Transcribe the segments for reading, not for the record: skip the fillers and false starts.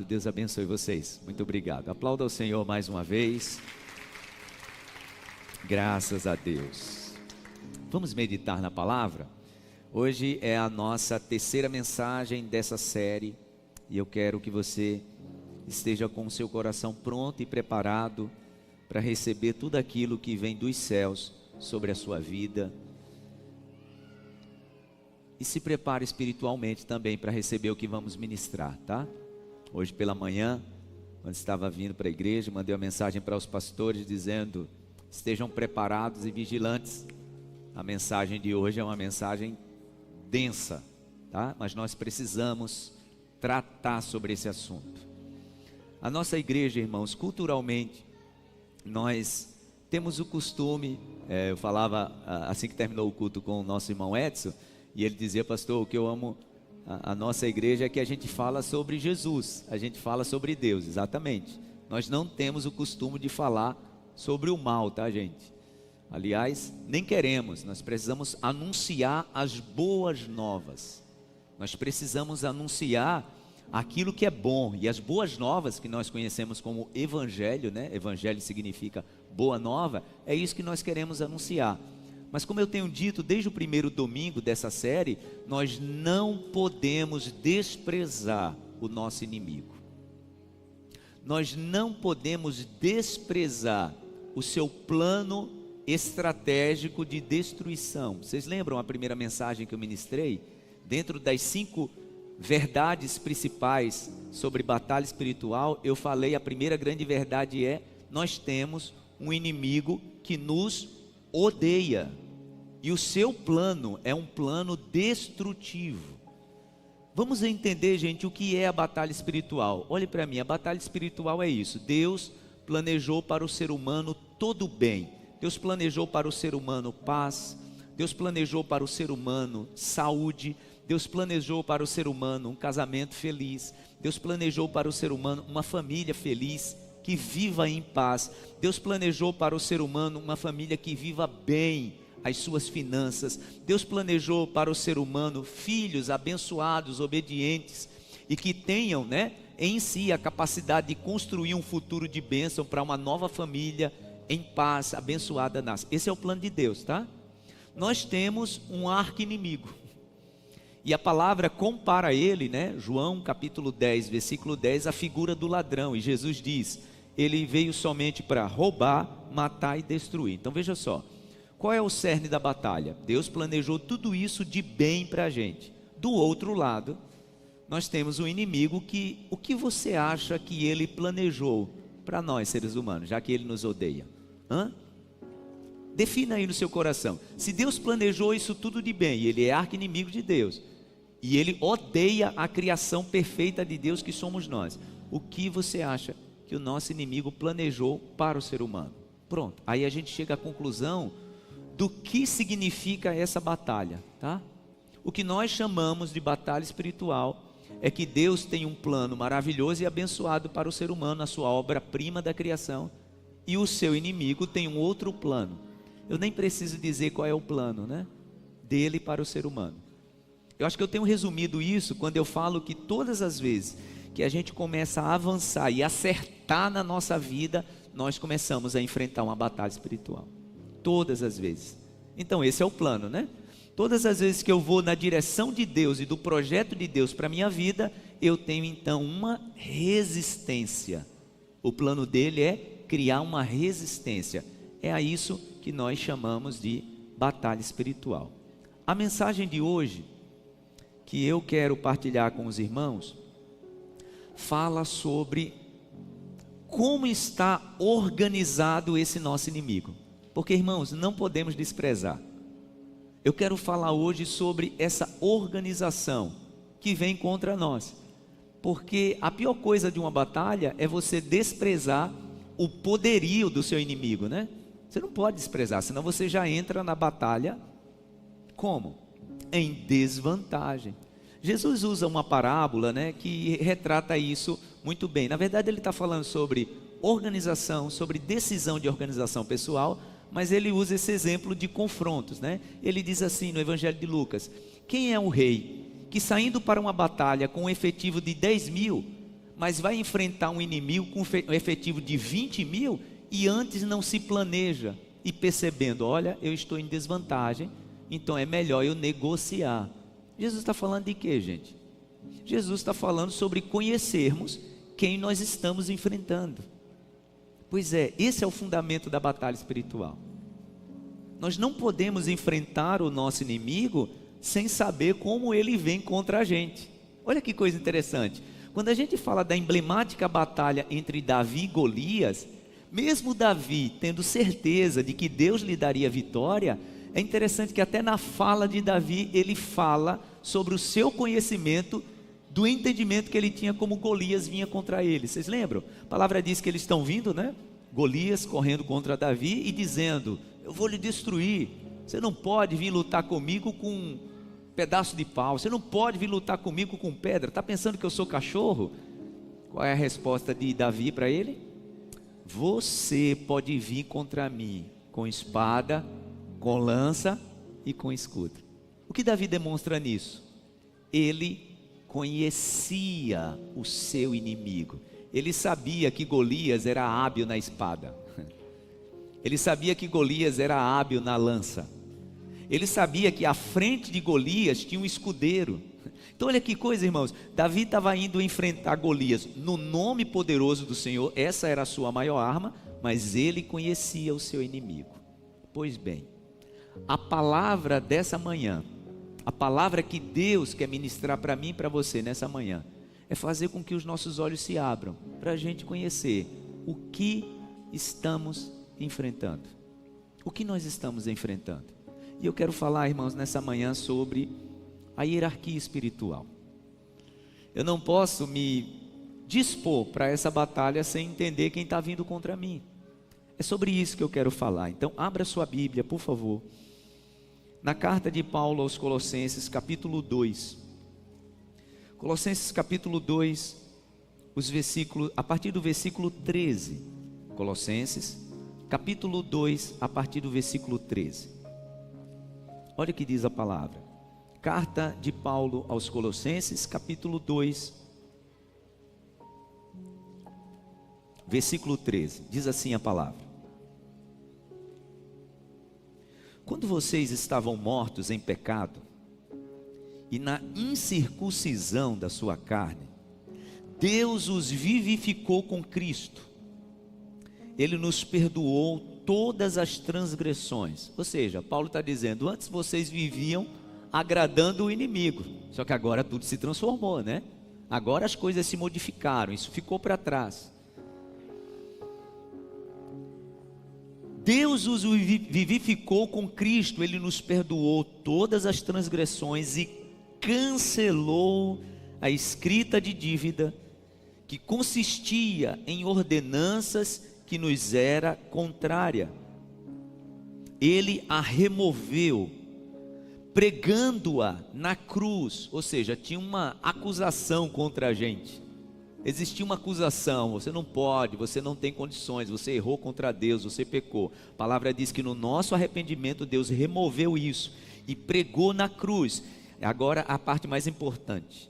Deus abençoe vocês. Muito obrigado. Aplauda ao Senhor mais uma vez. Graças a Deus. Vamos meditar na palavra? Hoje é a nossa terceira mensagem dessa série. E eu quero que você esteja com o seu coração pronto e preparado para receber tudo aquilo que vem dos céus sobre a sua vida. E se prepare espiritualmente também para receber o que vamos ministrar, tá? Hoje pela manhã, quando estava vindo para a igreja, mandei uma mensagem para os pastores dizendo: estejam preparados e vigilantes. A mensagem de hoje é uma mensagem densa, tá? Mas nós precisamos tratar sobre esse assunto. A nossa igreja, irmãos, culturalmente, nós temos o costume, eu falava assim que terminou o culto com o nosso irmão Edson, e ele dizia: pastor, o que eu amo a nossa igreja é que a gente fala sobre Jesus, a gente fala sobre Deus, exatamente. Nós não temos o costume de falar sobre o mal, tá, gente? Aliás, nem queremos. Nós precisamos anunciar as boas novas. Nós precisamos anunciar aquilo que é bom. E as boas novas que nós conhecemos como evangelho, né? Evangelho significa boa nova. É isso que nós queremos anunciar. Mas como eu tenho dito desde o primeiro domingo dessa série, nós não podemos desprezar o nosso inimigo. Nós não podemos desprezar o seu plano estratégico de destruição. Vocês lembram a primeira mensagem que eu ministrei? Dentro das 5 verdades principais sobre batalha espiritual, eu falei, a primeira grande verdade é: nós temos um inimigo que nos odeia, e o seu plano é um plano destrutivo. Vamos entender, gente, o que é a batalha espiritual. Olhe para mim, a batalha espiritual é isso: Deus planejou para o ser humano todo o bem. Deus planejou para o ser humano paz, Deus planejou para o ser humano saúde, Deus planejou para o ser humano um casamento feliz, Deus planejou para o ser humano uma família feliz, que viva em paz. Deus planejou para o ser humano uma família que viva bem as suas finanças. Deus planejou para o ser humano filhos abençoados, obedientes, e que tenham, né, em si a capacidade de construir um futuro de bênção para uma nova família em paz, abençoada nasce. Esse é o plano de Deus, tá? Nós temos um arqui-inimigo, e a palavra compara ele, né? João capítulo 10, versículo 10, a figura do ladrão. E Jesus diz: ele veio somente para roubar, matar e destruir. Então veja só, qual é o cerne da batalha? Deus planejou tudo isso de bem para a gente. Do outro lado, nós temos um inimigo que, o que você acha que ele planejou para nós seres humanos, já que ele nos odeia? Defina aí no seu coração. Se Deus planejou isso tudo de bem, e ele é arqui-inimigo de Deus, e ele odeia a criação perfeita de Deus que somos nós, o que você acha que o nosso inimigo planejou para o ser humano? Pronto, aí a gente chega à conclusão do que significa essa batalha, tá? O que nós chamamos de batalha espiritual é que Deus tem um plano maravilhoso e abençoado para o ser humano, a sua obra-prima da criação, e o seu inimigo tem um outro plano. Eu nem preciso dizer qual é o plano, né, dele para o ser humano. Eu acho que eu tenho resumido isso quando eu falo que todas as vezes que a gente começa a avançar e acertar na nossa vida, nós começamos a enfrentar uma batalha espiritual. Todas as vezes. Então esse é o plano, né? Todas as vezes que eu vou na direção de Deus e do projeto de Deus para a minha vida, eu tenho então uma resistência. O plano dele é criar uma resistência. É a isso que nós chamamos de batalha espiritual. A mensagem de hoje, que eu quero partilhar com os irmãos, fala sobre como está organizado esse nosso inimigo. Porque, irmãos, não podemos desprezar. Eu quero falar hoje sobre essa organização que vem contra nós. Porque a pior coisa de uma batalha é você desprezar o poderio do seu inimigo, né? Você não pode desprezar, senão você já entra na batalha como? Em desvantagem. Jesus usa uma parábola, né, que retrata isso muito bem. Na verdade ele está falando sobre organização, sobre decisão de organização pessoal, mas ele usa esse exemplo de confrontos, né? Ele diz assim no Evangelho de Lucas: quem é o rei que saindo para uma batalha com um efetivo de 10.000, mas vai enfrentar um inimigo com um efetivo de 20 mil e antes não se planeja e percebendo, olha, eu estou em desvantagem, então é melhor eu negociar. Jesus está falando de quê, gente? Jesus está falando sobre conhecermos quem nós estamos enfrentando. Pois é, esse é o fundamento da batalha espiritual. Nós não podemos enfrentar o nosso inimigo sem saber como ele vem contra a gente. Olha que coisa interessante. Quando a gente fala da emblemática batalha entre Davi e Golias, mesmo Davi tendo certeza de que Deus lhe daria vitória, é interessante que até na fala de Davi, ele fala sobre o seu conhecimento do entendimento que ele tinha como Golias vinha contra ele. Vocês lembram? A palavra diz que eles estão vindo, né? Golias correndo contra Davi e dizendo, eu vou lhe destruir, você não pode vir lutar comigo com um pedaço de pau, você não pode vir lutar comigo com pedra, está pensando que eu sou cachorro? Qual é a resposta de Davi para ele? Você pode vir contra mim com espada, com lança e com escudo. O que Davi demonstra nisso? Ele conhecia o seu inimigo. Ele sabia que Golias era hábil na espada. Ele sabia que Golias era hábil na lança. Ele sabia que à frente de Golias tinha um escudeiro. Então olha que coisa, irmãos. Davi estava indo enfrentar Golias no nome poderoso do Senhor. Essa era a sua maior arma, mas ele conhecia o seu inimigo. Pois bem, a palavra dessa manhã, a palavra que Deus quer ministrar para mim e para você nessa manhã, é fazer com que os nossos olhos se abram, para a gente conhecer o que estamos enfrentando. O que nós estamos enfrentando? E eu quero falar, irmãos, nessa manhã sobre a hierarquia espiritual. Eu não posso me dispor para essa batalha sem entender quem está vindo contra mim. É sobre isso que eu quero falar. Então, abra sua Bíblia, por favor. Na carta de Paulo aos Colossenses, capítulo 2. Colossenses, capítulo 2, a partir do versículo 13. Colossenses, capítulo 2, a partir do versículo 13. Olha o que diz a palavra. Carta de Paulo aos Colossenses, capítulo 2, versículo 13. Diz assim a palavra. Quando vocês estavam mortos em pecado e na incircuncisão da sua carne, Deus os vivificou com Cristo. Ele nos perdoou todas as transgressões. Ou seja, Paulo está dizendo, antes vocês viviam agradando o inimigo, só que agora tudo se transformou, né? Agora as coisas se modificaram, isso ficou para trás. Deus os vivificou com Cristo, Ele nos perdoou todas as transgressões e cancelou a escrita de dívida que consistia em ordenanças que nos era contrária. Ele a removeu, pregando-a na cruz, ou seja, tinha uma acusação contra a gente. Existia uma acusação, você não pode, você não tem condições, você errou contra Deus, você pecou. A palavra diz que no nosso arrependimento Deus removeu isso e pregou na cruz. Agora a parte mais importante.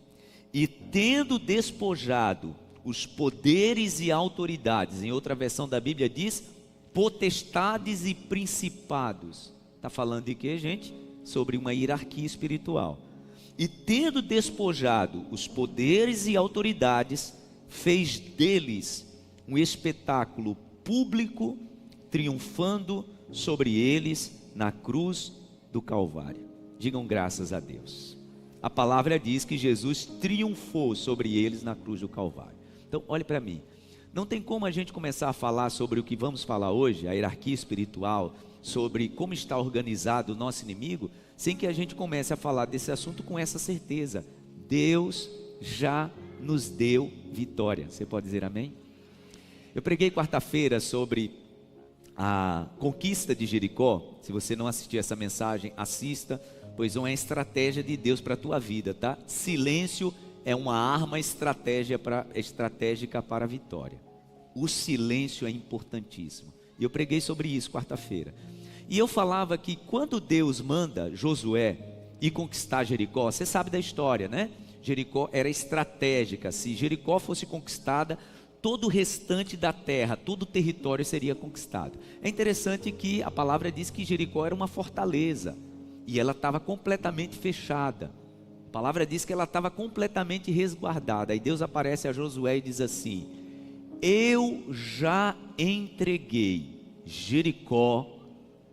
E tendo despojado os poderes e autoridades, em outra versão da Bíblia diz, potestades e principados. Está falando de quê, gente? Sobre uma hierarquia espiritual. E tendo despojado os poderes e autoridades, fez deles um espetáculo público, triunfando sobre eles na cruz do Calvário. Digam graças a Deus. A palavra diz que Jesus triunfou sobre eles na cruz do Calvário. Então, olhe para mim. Não tem como a gente começar a falar sobre o que vamos falar hoje, a hierarquia espiritual, sobre como está organizado o nosso inimigo, sem que a gente comece a falar desse assunto com essa certeza. Deus já nos deu vitória. Você pode dizer amém? Eu preguei quarta-feira sobre a conquista de Jericó. Se você não assistiu essa mensagem, assista, pois é uma estratégia de Deus para a tua vida, tá? Silêncio é uma arma estratégica para a vitória. O silêncio é importantíssimo. E eu preguei sobre isso quarta-feira. E eu falava que quando Deus manda Josué ir conquistar Jericó, você sabe da história, né? Jericó era estratégica. Se Jericó fosse conquistada, todo o restante da terra, todo o território seria conquistado. É interessante que a palavra diz que Jericó era uma fortaleza e ela estava completamente fechada. A palavra diz que ela estava completamente resguardada. Aí Deus aparece a Josué e diz assim: eu já entreguei Jericó,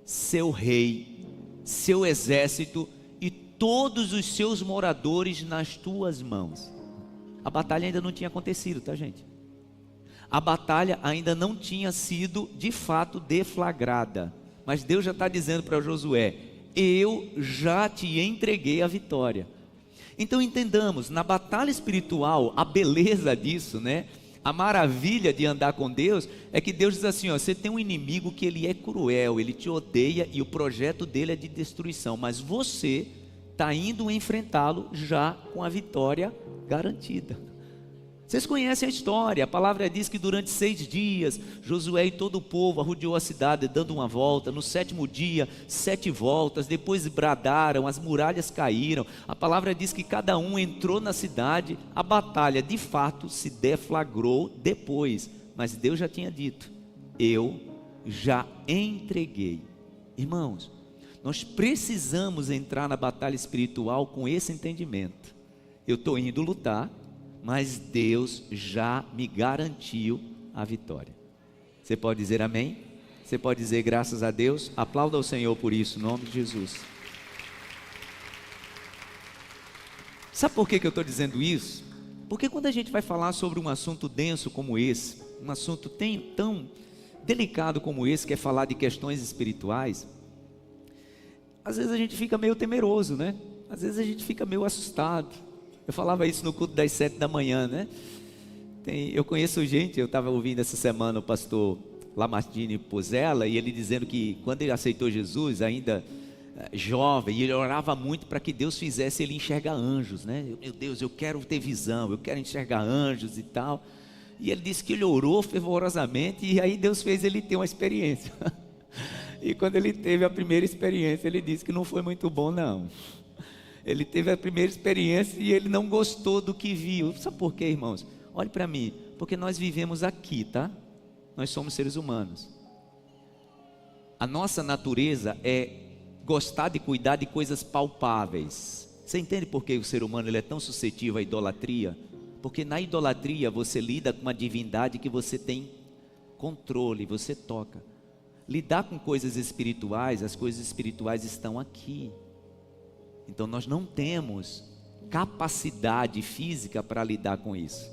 seu rei, seu exército e todos os seus moradores nas tuas mãos. A batalha ainda não tinha acontecido, tá, gente? A batalha ainda não tinha sido de fato deflagrada, mas Deus já está dizendo para Josué: eu já te entreguei a vitória. Então entendamos, na batalha espiritual, a beleza disso, né? A maravilha de andar com Deus é que Deus diz assim, ó, você tem um inimigo que ele é cruel, ele te odeia e o projeto dele é de destruição, mas você está indo enfrentá-lo já com a vitória garantida. Vocês conhecem a história, a palavra diz que durante 6 dias, Josué e todo o povo arrodeou a cidade dando uma volta. No 7º dia, 7 voltas, depois bradaram, as muralhas caíram. A palavra diz que cada um entrou na cidade. A batalha de fato se deflagrou depois, mas Deus já tinha dito, eu já entreguei. Irmãos, nós precisamos entrar na batalha espiritual com esse entendimento. Eu estou indo lutar, mas Deus já me garantiu a vitória. Você pode dizer amém? Você pode dizer graças a Deus? Aplauda ao Senhor por isso, em nome de Jesus. Sabe por que eu estou dizendo isso? Porque quando a gente vai falar sobre um assunto denso como esse, um assunto tão delicado como esse, que é falar de questões espirituais, às vezes a gente fica meio temeroso, né? Às vezes a gente fica meio assustado. Eu falava isso no culto das 7 da manhã, né? Eu conheço gente, eu estava ouvindo essa semana o pastor Lamartine Pozella, e ele dizendo que quando ele aceitou Jesus, ainda jovem, ele orava muito para que Deus fizesse ele enxergar anjos, né? Meu Deus, eu quero ter visão, eu quero enxergar anjos e tal. E ele disse que ele orou fervorosamente, e aí Deus fez ele ter uma experiência. E quando ele teve a primeira experiência, ele disse que não foi muito bom, não. Ele teve a primeira experiência e ele não gostou do que viu. Sabe por quê, irmãos? Olhe para mim, porque nós vivemos aqui, tá? Nós somos seres humanos. A nossa natureza é gostar de cuidar de coisas palpáveis. Você entende por que o ser humano ele é tão suscetível à idolatria? Porque na idolatria você lida com uma divindade que você tem controle, você toca. Lidar com coisas espirituais, as coisas espirituais estão aqui. Então nós não temos capacidade física para lidar com isso.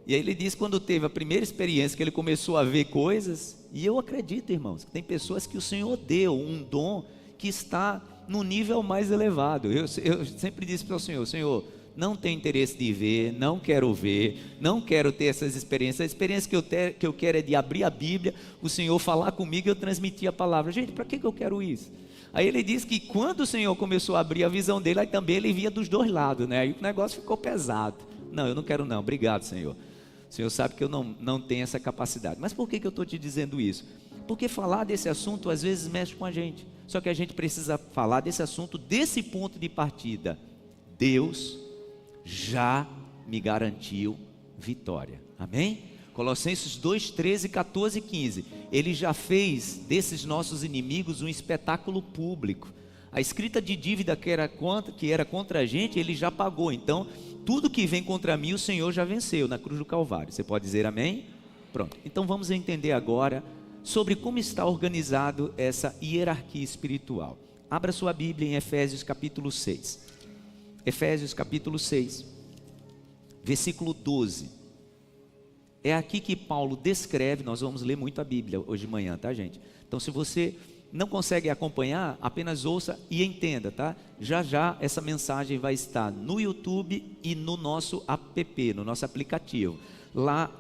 E aí ele diz, quando teve a primeira experiência, que ele começou a ver coisas, e eu acredito, irmãos, que tem pessoas que o Senhor deu um dom que está no nível mais elevado. Eu sempre disse para o Senhor, Senhor, não tenho interesse de ver, não quero ver, não quero ter essas experiências. A experiência que eu quero é de abrir a Bíblia, o Senhor falar comigo e eu transmitir a palavra. Gente, para que eu quero isso? Aí ele diz que quando o Senhor começou a abrir a visão dele, aí também ele via dos dois lados, né? Aí o negócio ficou pesado. Não, eu não quero não, obrigado, Senhor. O Senhor sabe que eu não tenho essa capacidade. Mas por que eu estou te dizendo isso? Porque falar desse assunto às vezes mexe com a gente. Só que a gente precisa falar desse assunto, desse ponto de partida. Deus já me garantiu vitória. Amém? Colossenses 2, 13, 14 e 15. Ele já fez desses nossos inimigos um espetáculo público. A escrita de dívida que era contra a gente, ele já pagou. Então, tudo que vem contra mim, o Senhor já venceu na cruz do Calvário. Você pode dizer amém? Pronto. Então vamos entender agora sobre como está organizado essa hierarquia espiritual. Abra sua Bíblia em Efésios capítulo 6. Efésios capítulo 6, versículo 12. É aqui que Paulo descreve, nós vamos ler muito a Bíblia hoje de manhã, tá, gente? Então, se você não consegue acompanhar, apenas ouça e entenda, tá? Já já essa mensagem vai estar no YouTube e no nosso app, no nosso aplicativo. Lá,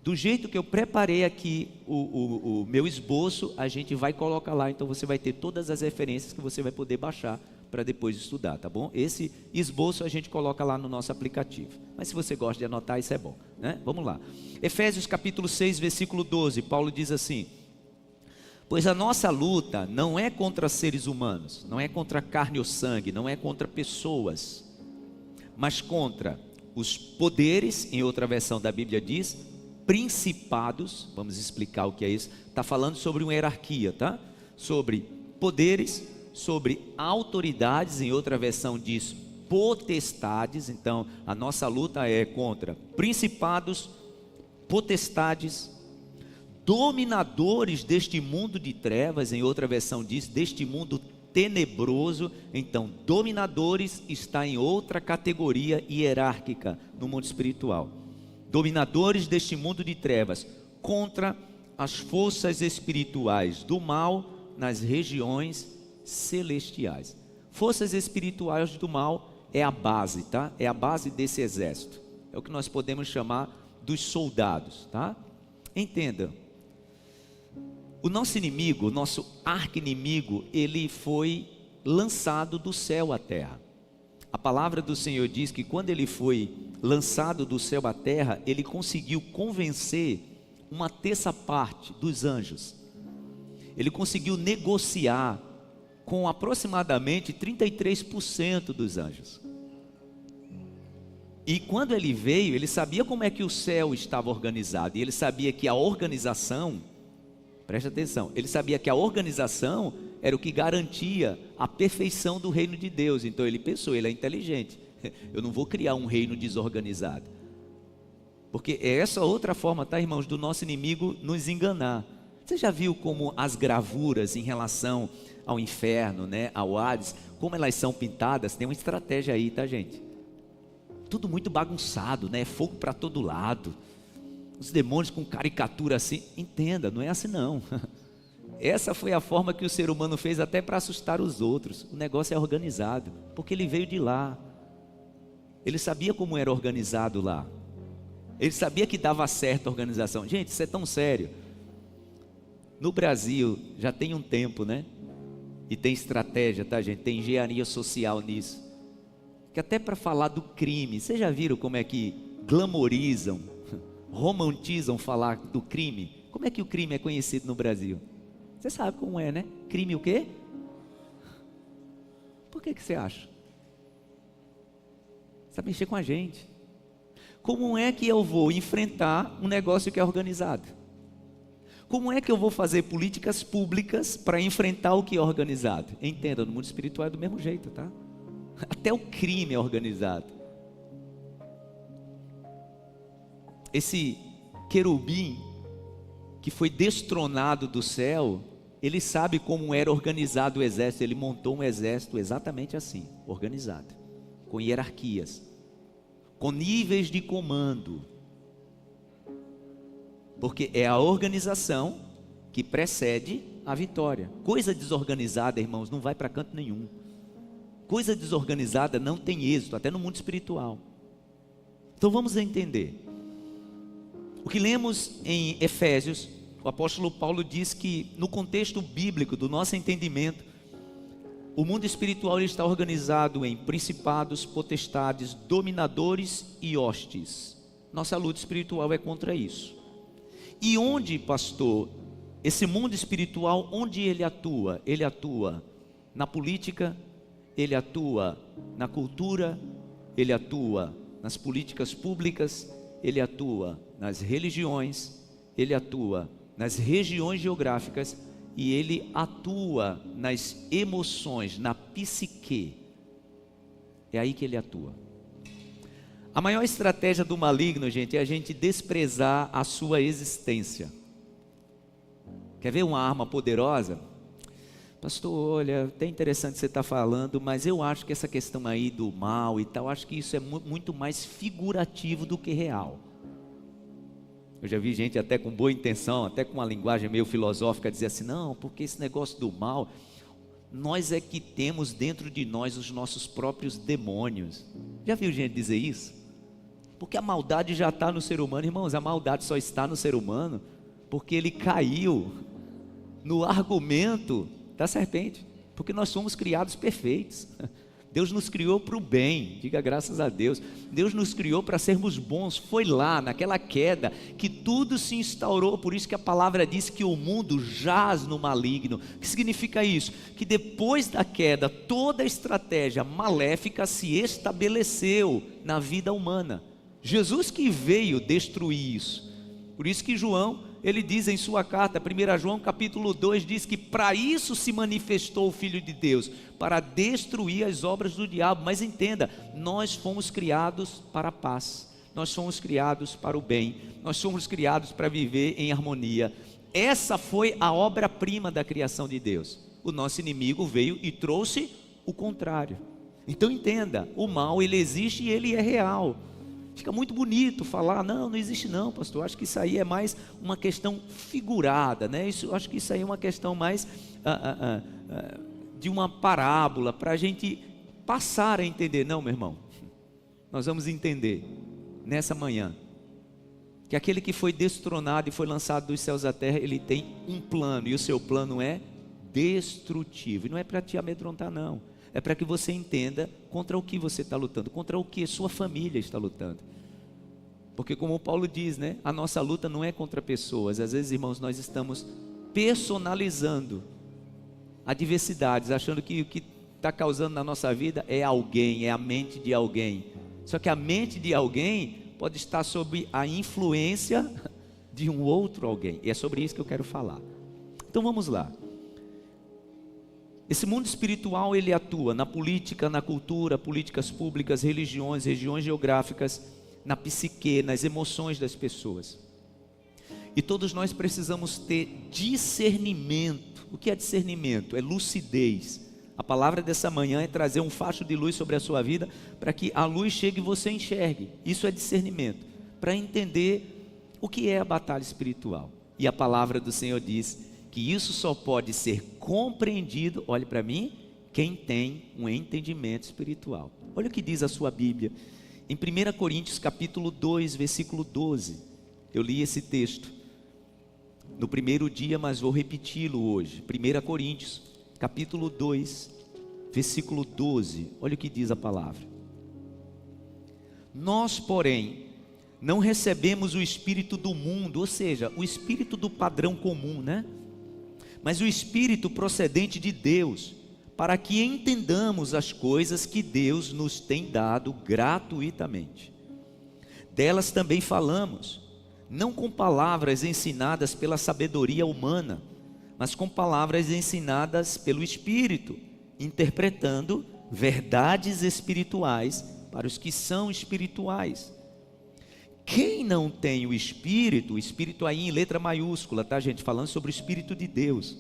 do jeito que eu preparei aqui o meu esboço, a gente vai colocar lá, então você vai ter todas as referências que você vai poder baixar para depois estudar, tá bom? Esse esboço a gente coloca lá no nosso aplicativo. Mas se você gosta de anotar, isso é bom, né? Vamos lá. Efésios capítulo 6, versículo 12, Paulo diz assim: pois a nossa luta não é contra seres humanos, não é contra carne ou sangue, não é contra pessoas, mas contra os poderes, em outra versão da Bíblia diz, principados. Vamos explicar o que é isso. Está falando sobre uma hierarquia, tá? Sobre poderes, sobre autoridades, em outra versão diz potestades. Então a nossa luta é contra principados, potestades, dominadores deste mundo de trevas, em outra versão diz deste mundo tenebroso. Então dominadores está em outra categoria hierárquica no mundo espiritual. Dominadores deste mundo de trevas contra as forças espirituais do mal nas regiões celestiais. Forças espirituais do mal é a base, tá? É a base desse exército. É o que nós podemos chamar dos soldados, tá? Entenda. O nosso inimigo, o nosso arqui-inimigo, ele foi lançado do céu à terra. A palavra do Senhor diz que quando ele foi lançado do céu à terra, ele conseguiu convencer uma terça parte dos anjos. Ele conseguiu negociar com aproximadamente 33% dos anjos. E quando ele veio, ele sabia como é que o céu estava organizado. E ele sabia que a organização, preste atenção, ele sabia que a organização era o que garantia a perfeição do reino de Deus. Então ele pensou, ele é inteligente, eu não vou criar um reino desorganizado. Porque é essa outra forma, tá, irmãos, do nosso inimigo nos enganar. Você já viu como as gravuras em relação ao inferno, né, ao Hades, como elas são pintadas? Tem uma estratégia aí, tá, gente? Tudo muito bagunçado, né? Fogo para todo lado. Os demônios com caricatura assim. Entenda, não é assim não. Essa foi a forma que o ser humano fez até para assustar os outros. O negócio é organizado, porque ele veio de lá. Ele sabia como era organizado lá. Ele sabia que dava certo a organização. Gente, isso é tão sério. No Brasil, já tem um tempo, né? E tem estratégia, tá, gente? Tem engenharia social nisso. Que até para falar do crime, vocês já viram como é que glamorizam, romantizam falar do crime? Como é que o crime é conhecido no Brasil? Você sabe como é, né? Crime o quê? Por que você acha? Sabe mexer com a gente. Como é que eu vou enfrentar um negócio que é organizado? Como é que eu vou fazer políticas públicas para enfrentar o que é organizado? Entenda, no mundo espiritual é do mesmo jeito, tá? Até o crime é organizado. Esse querubim que foi destronado do céu, ele sabe como era organizado o exército. Ele montou um exército exatamente assim, organizado, com hierarquias, com níveis de comando, porque é a organização que precede a vitória. Coisa desorganizada, irmãos, não vai para canto nenhum. Coisa desorganizada não tem êxito, até no mundo espiritual. Então vamos entender. O que lemos em Efésios, o apóstolo Paulo diz que no contexto bíblico do nosso entendimento, o mundo espiritual está organizado em principados, potestades, dominadores e hostes. Nossa luta espiritual é contra isso. E onde, pastor, esse mundo espiritual, onde ele atua? Ele atua na política, ele atua na cultura, ele atua nas políticas públicas, ele atua nas religiões, ele atua nas regiões geográficas e ele atua nas emoções, na psique. É aí que ele atua. A maior estratégia do maligno, gente, é a gente desprezar a sua existência. Quer ver uma arma poderosa? Pastor, olha, até interessante você estar falando, mas eu acho que essa questão aí do mal e tal, acho que isso é muito mais figurativo do que real. Eu já vi gente até com boa intenção, até com uma linguagem meio filosófica, dizer assim, não, porque esse negócio do mal, nós é que temos dentro de nós os nossos próprios demônios. Já viu gente dizer isso? Porque a maldade já está no ser humano. Irmãos, a maldade só está no ser humano porque ele caiu no argumento da serpente, porque nós somos criados perfeitos. Deus nos criou para o bem, diga graças a Deus. Deus nos criou para sermos bons. Foi lá, naquela queda, que tudo se instaurou. Por isso que a palavra diz que o mundo jaz no maligno. O que significa isso? Que depois da queda, toda a estratégia maléfica se estabeleceu na vida humana. Jesus que veio destruir isso. Por isso que João, ele diz em sua carta, 1 João capítulo 2, diz que para isso se manifestou o Filho de Deus, para destruir as obras do diabo. Mas entenda, nós fomos criados para a paz, nós fomos criados para o bem, nós fomos criados para viver em harmonia. Essa foi a obra-prima da criação de Deus. O nosso inimigo veio e trouxe o contrário. Então entenda, o mal ele existe e ele é real. Fica muito bonito falar, não existe não, pastor. Acho que isso aí é mais uma questão figurada, né? Acho que isso aí é uma questão mais de uma parábola, para a gente passar a entender. Não, meu irmão, nós vamos entender nessa manhã, que aquele que foi destronado e foi lançado dos céus à terra, ele tem um plano, e o seu plano é destrutivo, e não é para te amedrontar não. É para que você entenda contra o que você está lutando, contra o que sua família está lutando. Porque como Paulo diz, né? A nossa luta não é contra pessoas. Às vezes, irmãos, nós estamos personalizando adversidades, achando que o que está causando na nossa vida é alguém, é a mente de alguém. Só que a mente de alguém pode estar sob a influência de um outro alguém. E é sobre isso que eu quero falar. Então vamos lá. Esse mundo espiritual, ele atua na política, na cultura, políticas públicas, religiões, regiões geográficas, na psique, nas emoções das pessoas. E todos nós precisamos ter discernimento. O que é discernimento? É lucidez. A palavra dessa manhã é trazer um facho de luz sobre a sua vida, para que a luz chegue e você enxergue. Isso é discernimento, para entender o que é a batalha espiritual. E a palavra do Senhor diz que isso só pode ser compreendido, olhe para mim, quem tem um entendimento espiritual. Olha o que diz a sua Bíblia, em 1 Coríntios capítulo 2, versículo 12, eu li esse texto no primeiro dia, mas vou repeti-lo hoje. 1 Coríntios capítulo 2, versículo 12, olha o que diz a palavra. Nós, porém, não recebemos o espírito do mundo, ou seja, o espírito do padrão comum, né? Mas o espírito procedente de Deus, para que entendamos as coisas que Deus nos tem dado gratuitamente. Delas também falamos, não com palavras ensinadas pela sabedoria humana, mas com palavras ensinadas pelo Espírito, interpretando verdades espirituais para os que são espirituais. Quem não tem o Espírito aí em letra maiúscula, tá gente? Falando sobre o Espírito de Deus.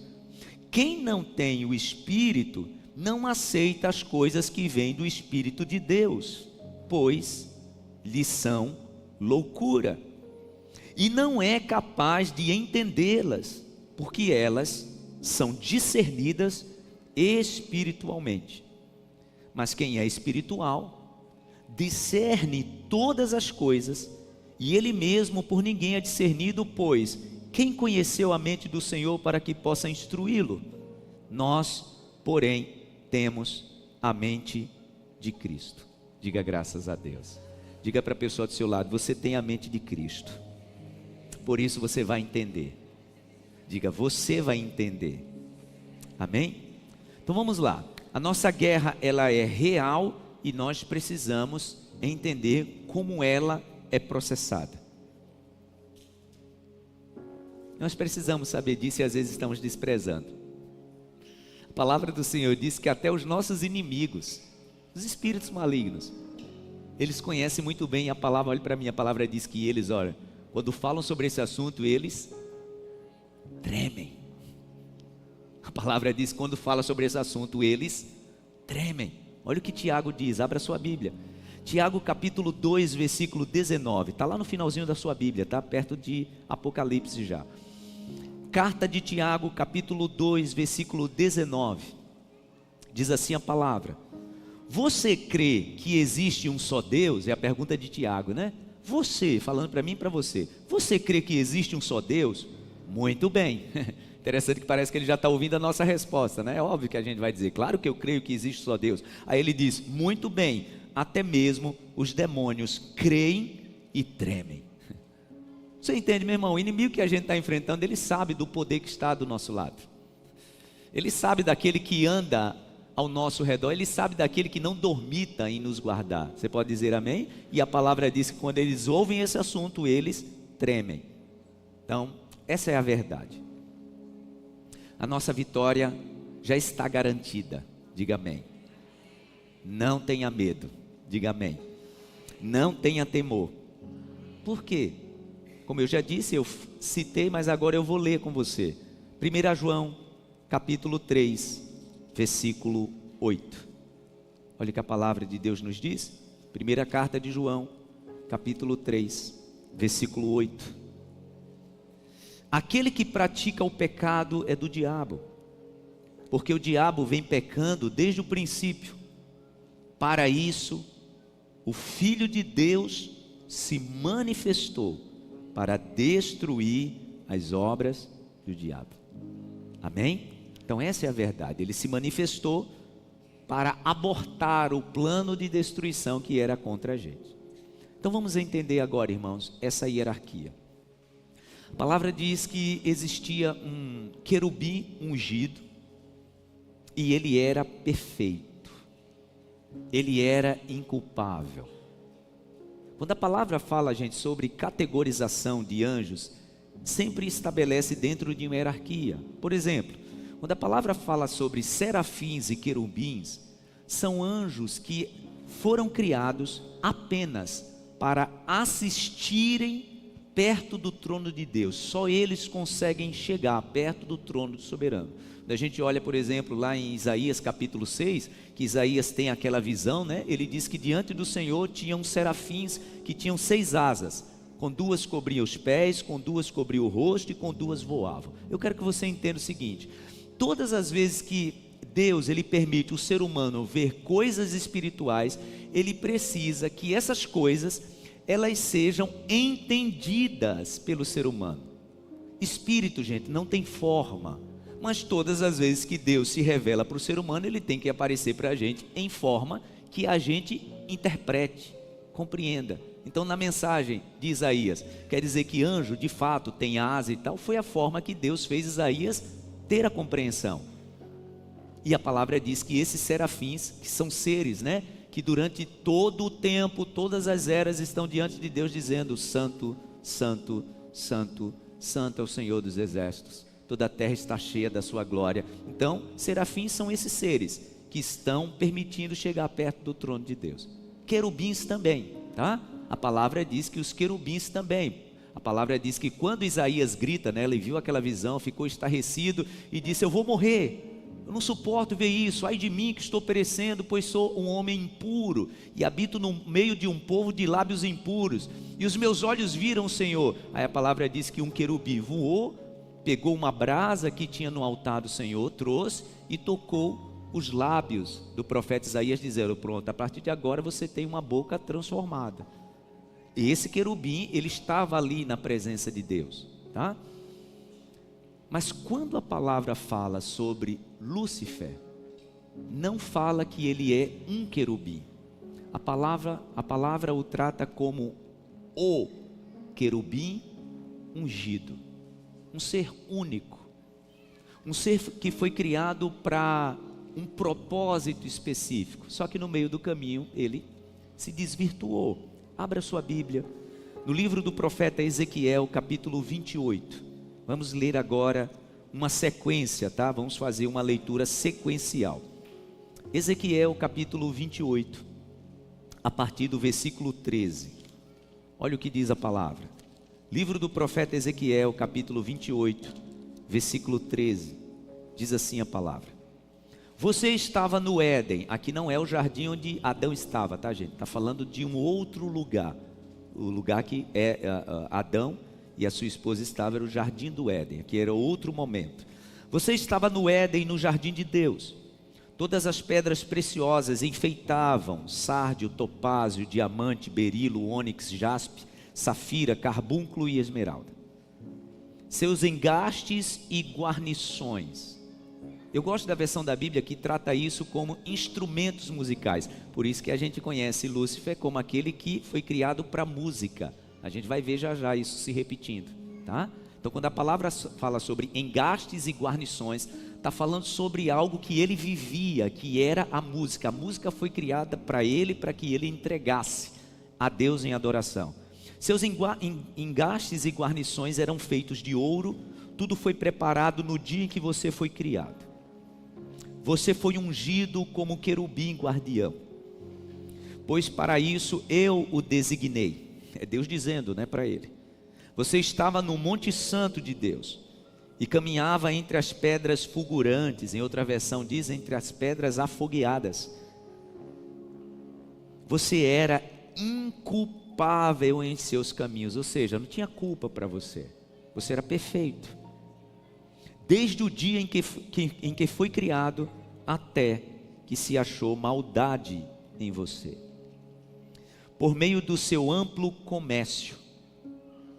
Quem não tem o Espírito, não aceita as coisas que vêm do Espírito de Deus, pois lhe são loucura. E não é capaz de entendê-las, porque elas são discernidas espiritualmente. Mas quem é espiritual, discerne todas as coisas, e ele mesmo por ninguém é discernido, pois quem conheceu a mente do Senhor para que possa instruí-lo? Nós, porém, temos a mente de Cristo. Diga graças a Deus. Diga para a pessoa do seu lado, você tem a mente de Cristo. Por isso você vai entender. Diga, você vai entender. Amém? Então vamos lá. A nossa guerra, ela é real e nós precisamos entender como ela é processada. Nós precisamos saber disso e às vezes estamos desprezando. A palavra do Senhor diz que até os nossos inimigos, os espíritos malignos, eles conhecem muito bem a palavra. Olha para mim, a palavra diz que eles, olha, quando falam sobre esse assunto, eles tremem. A palavra diz que quando fala sobre esse assunto, eles tremem. Olha o que Tiago diz, abra sua Bíblia. Tiago capítulo 2, versículo 19, está lá no finalzinho da sua Bíblia, está perto de Apocalipse já. Carta de Tiago capítulo 2, versículo 19, diz assim a palavra: você crê que existe um só Deus? É a pergunta de Tiago, né? Você, falando para mim e para você, você crê que existe um só Deus? Muito bem, Interessante que parece que ele já está ouvindo a nossa resposta, né? É óbvio que a gente vai dizer, claro que eu creio que existe só Deus. Aí ele diz, muito bem, até mesmo os demônios creem e tremem. Você entende, meu irmão? O inimigo que a gente está enfrentando, ele sabe do poder que está do nosso lado. Ele sabe daquele que anda ao nosso redor, ele sabe daquele que não dormita em nos guardar. Você pode dizer amém? E a palavra diz que quando eles ouvem esse assunto, eles tremem. Então, essa é a verdade. A nossa vitória já está garantida. Diga amém. Não tenha medo. Diga amém. Não tenha temor. Por quê? Como eu já disse, eu citei, mas agora eu vou ler com você. 1 João, capítulo 3, versículo 8. Olha o que a palavra de Deus nos diz. Primeira carta de João, capítulo 3, versículo 8. Aquele que pratica o pecado é do diabo, porque o diabo vem pecando desde o princípio. Para isso, o Filho de Deus se manifestou para destruir as obras do diabo. Amém? Então essa é a verdade. Ele se manifestou para abortar o plano de destruição que era contra a gente. Então vamos entender agora, irmãos, essa hierarquia. A palavra diz que existia um querubim ungido e ele era perfeito, ele era inculpável. Quando a palavra fala, gente, sobre categorização de anjos, sempre estabelece dentro de uma hierarquia. Por exemplo, quando a palavra fala sobre serafins e querubins, são anjos que foram criados apenas para assistirem perto do trono de Deus. Só eles conseguem chegar perto do trono do soberano. Quando a gente olha, por exemplo, lá em Isaías capítulo 6, que Isaías tem aquela visão, né? Ele diz que diante do Senhor tinham serafins que tinham 6 asas, com 2 cobriam os pés, com 2 cobriam o rosto e com 2 voavam. Eu quero que você entenda o seguinte: todas as vezes que Deus ele permite o ser humano ver coisas espirituais, ele precisa que essas coisas elas sejam entendidas pelo ser humano. Espírito, gente, não tem forma, mas todas as vezes que Deus se revela para o ser humano, ele tem que aparecer para a gente em forma que a gente interprete, compreenda. Então na mensagem de Isaías, quer dizer que anjo de fato tem asa e tal, foi a forma que Deus fez Isaías ter a compreensão. E a palavra diz que esses serafins, que são seres, né, que durante todo o tempo, todas as eras estão diante de Deus dizendo: Santo, Santo, Santo, Santo é o Senhor dos exércitos, toda a terra está cheia da sua glória. Então, serafins são esses seres que estão permitindo chegar perto do trono de Deus. Querubins também, tá? A palavra diz que os querubins também. A palavra diz que quando Isaías grita, né, ele viu aquela visão, ficou estarrecido e disse: eu vou morrer. Eu não suporto ver isso, ai de mim que estou perecendo, pois sou um homem impuro e habito no meio de um povo de lábios impuros, e os meus olhos viram o Senhor. Aí a palavra diz que um querubim voou, pegou uma brasa que tinha no altar do Senhor, trouxe e tocou os lábios do profeta Isaías, dizendo: pronto, a partir de agora você tem uma boca transformada. E esse querubim, ele estava ali na presença de Deus, tá? Mas quando a palavra fala sobre Lúcifer, não fala que ele é um querubim. A palavra o trata como o querubim ungido, um ser único, um ser que foi criado para um propósito específico, só que no meio do caminho ele se desvirtuou. Abra sua Bíblia no livro do profeta Ezequiel, capítulo 28. Vamos ler agora uma sequência, tá? Vamos fazer uma leitura sequencial. Ezequiel capítulo 28, a partir do versículo 13. Olha o que diz a palavra. Livro do profeta Ezequiel, capítulo 28, versículo 13. Diz assim a palavra: você estava no Éden. Aqui não é o jardim onde Adão estava, tá, gente? Está falando de um outro lugar. O lugar que é Adão e a sua esposa estavam, era o jardim do Éden, que era outro momento. Você estava no Éden, no jardim de Deus. Todas as pedras preciosas enfeitavam: sárdio, topázio, diamante, berilo, ônix, jaspe, safira, carbúnculo e esmeralda. seus engastes e guarnições. Eu gosto da versão da Bíblia que trata isso como instrumentos musicais. Por isso que a gente conhece Lúcifer como aquele que foi criado para música. A gente vai ver já já isso se repetindo, tá? Então, quando a palavra fala sobre engastes e guarnições, está falando sobre algo que ele vivia, que era a música. A música foi criada para ele, para que ele entregasse a Deus em adoração. Seus engastes e guarnições eram feitos de ouro. Tudo foi preparado no dia em que você foi criado. Você foi ungido como querubim guardião, pois para isso eu o designei. É Deus dizendo, né, para ele. Você estava no Monte Santo de Deus e caminhava entre as pedras fulgurantes. Em outra versão diz, entre as pedras afogueadas. Você era inculpável em seus caminhos, ou seja, não tinha culpa para você. Você era perfeito. Desde o dia em que foi criado, até que se achou maldade em você. Por meio do seu amplo comércio,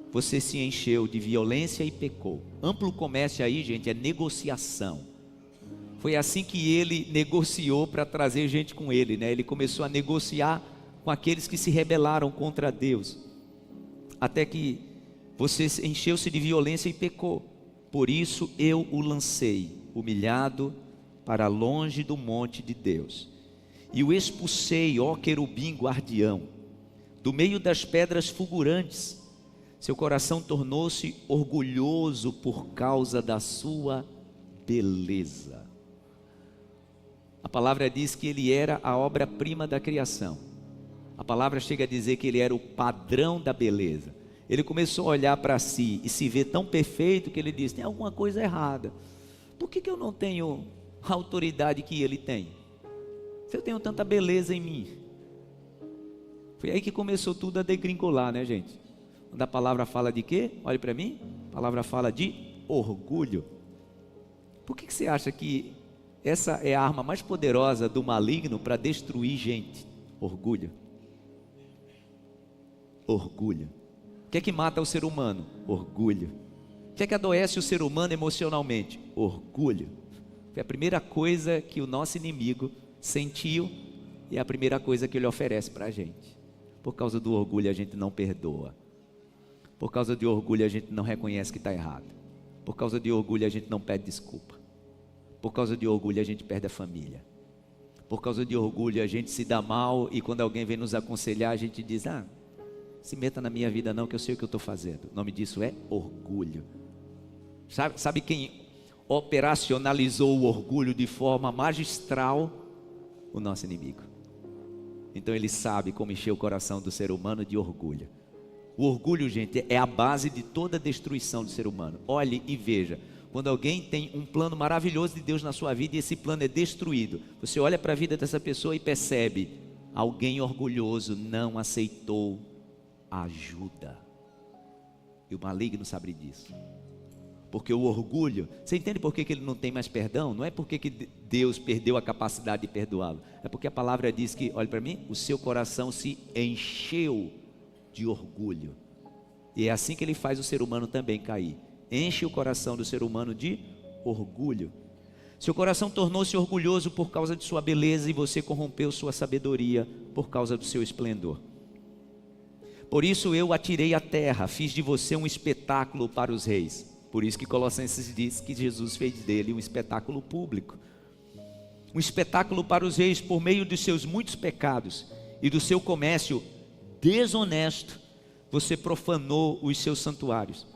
você se encheu de violência e pecou. Amplo comércio aí, gente, é negociação. Foi assim que ele negociou para trazer gente com ele, né? Ele começou a negociar com aqueles que se rebelaram contra Deus. Até que você encheu-se de violência e pecou. Por isso eu o lancei, humilhado, para longe do monte de Deus. E o expulsei, ó querubim guardião, do meio das pedras fulgurantes. Seu coração tornou-se orgulhoso por causa da sua beleza. A palavra diz que ele era a obra-prima da criação. A palavra chega a dizer que ele era o padrão da beleza. Ele começou a olhar para si e se ver tão perfeito que ele disse: tem alguma coisa errada. Por que eu não tenho a autoridade que ele tem? Se eu tenho tanta beleza em mim. Foi aí que começou tudo a degringolar, né, gente? Quando a palavra fala de quê? Olhe para mim. A palavra fala de orgulho. Por que você acha que essa é a arma mais poderosa do maligno para destruir gente? Orgulho. Orgulho. O que é que mata o ser humano? Orgulho. O que é que adoece o ser humano emocionalmente? Orgulho. Foi a primeira coisa que o nosso inimigo sentiu e é a primeira coisa que ele oferece para a gente. Por causa do orgulho a gente não perdoa. Por causa de orgulho a gente não reconhece que está errado. Por causa de orgulho a gente não pede desculpa. Por causa de orgulho a gente perde a família. Por causa de orgulho a gente se dá mal e quando alguém vem nos aconselhar a gente diz: se meta na minha vida não, que eu sei o que eu estou fazendo. O nome disso é orgulho. Sabe quem operacionalizou o orgulho de forma magistral? O nosso inimigo. Então ele sabe como encher o coração do ser humano de orgulho. O orgulho, gente, é a base de toda a destruição do ser humano. Olhe e veja, quando alguém tem um plano maravilhoso de Deus na sua vida e esse plano é destruído, você olha para a vida dessa pessoa e percebe: alguém orgulhoso não aceitou ajuda. E o maligno sabe disso. Porque o orgulho, você entende por que ele não tem mais perdão? Não é porque que Deus perdeu a capacidade de perdoá-lo. É porque a palavra diz que, olha para mim, o seu coração se encheu de orgulho. E é assim que ele faz o ser humano também cair. Enche o coração do ser humano de orgulho. Seu coração tornou-se orgulhoso por causa de sua beleza e você corrompeu sua sabedoria por causa do seu esplendor. Por isso eu atirei à terra, fiz de você um espetáculo para os reis. Por isso que Colossenses diz que Jesus fez dele um espetáculo público. Um espetáculo para os reis por meio dos seus muitos pecados e do seu comércio desonesto. Você profanou os seus santuários.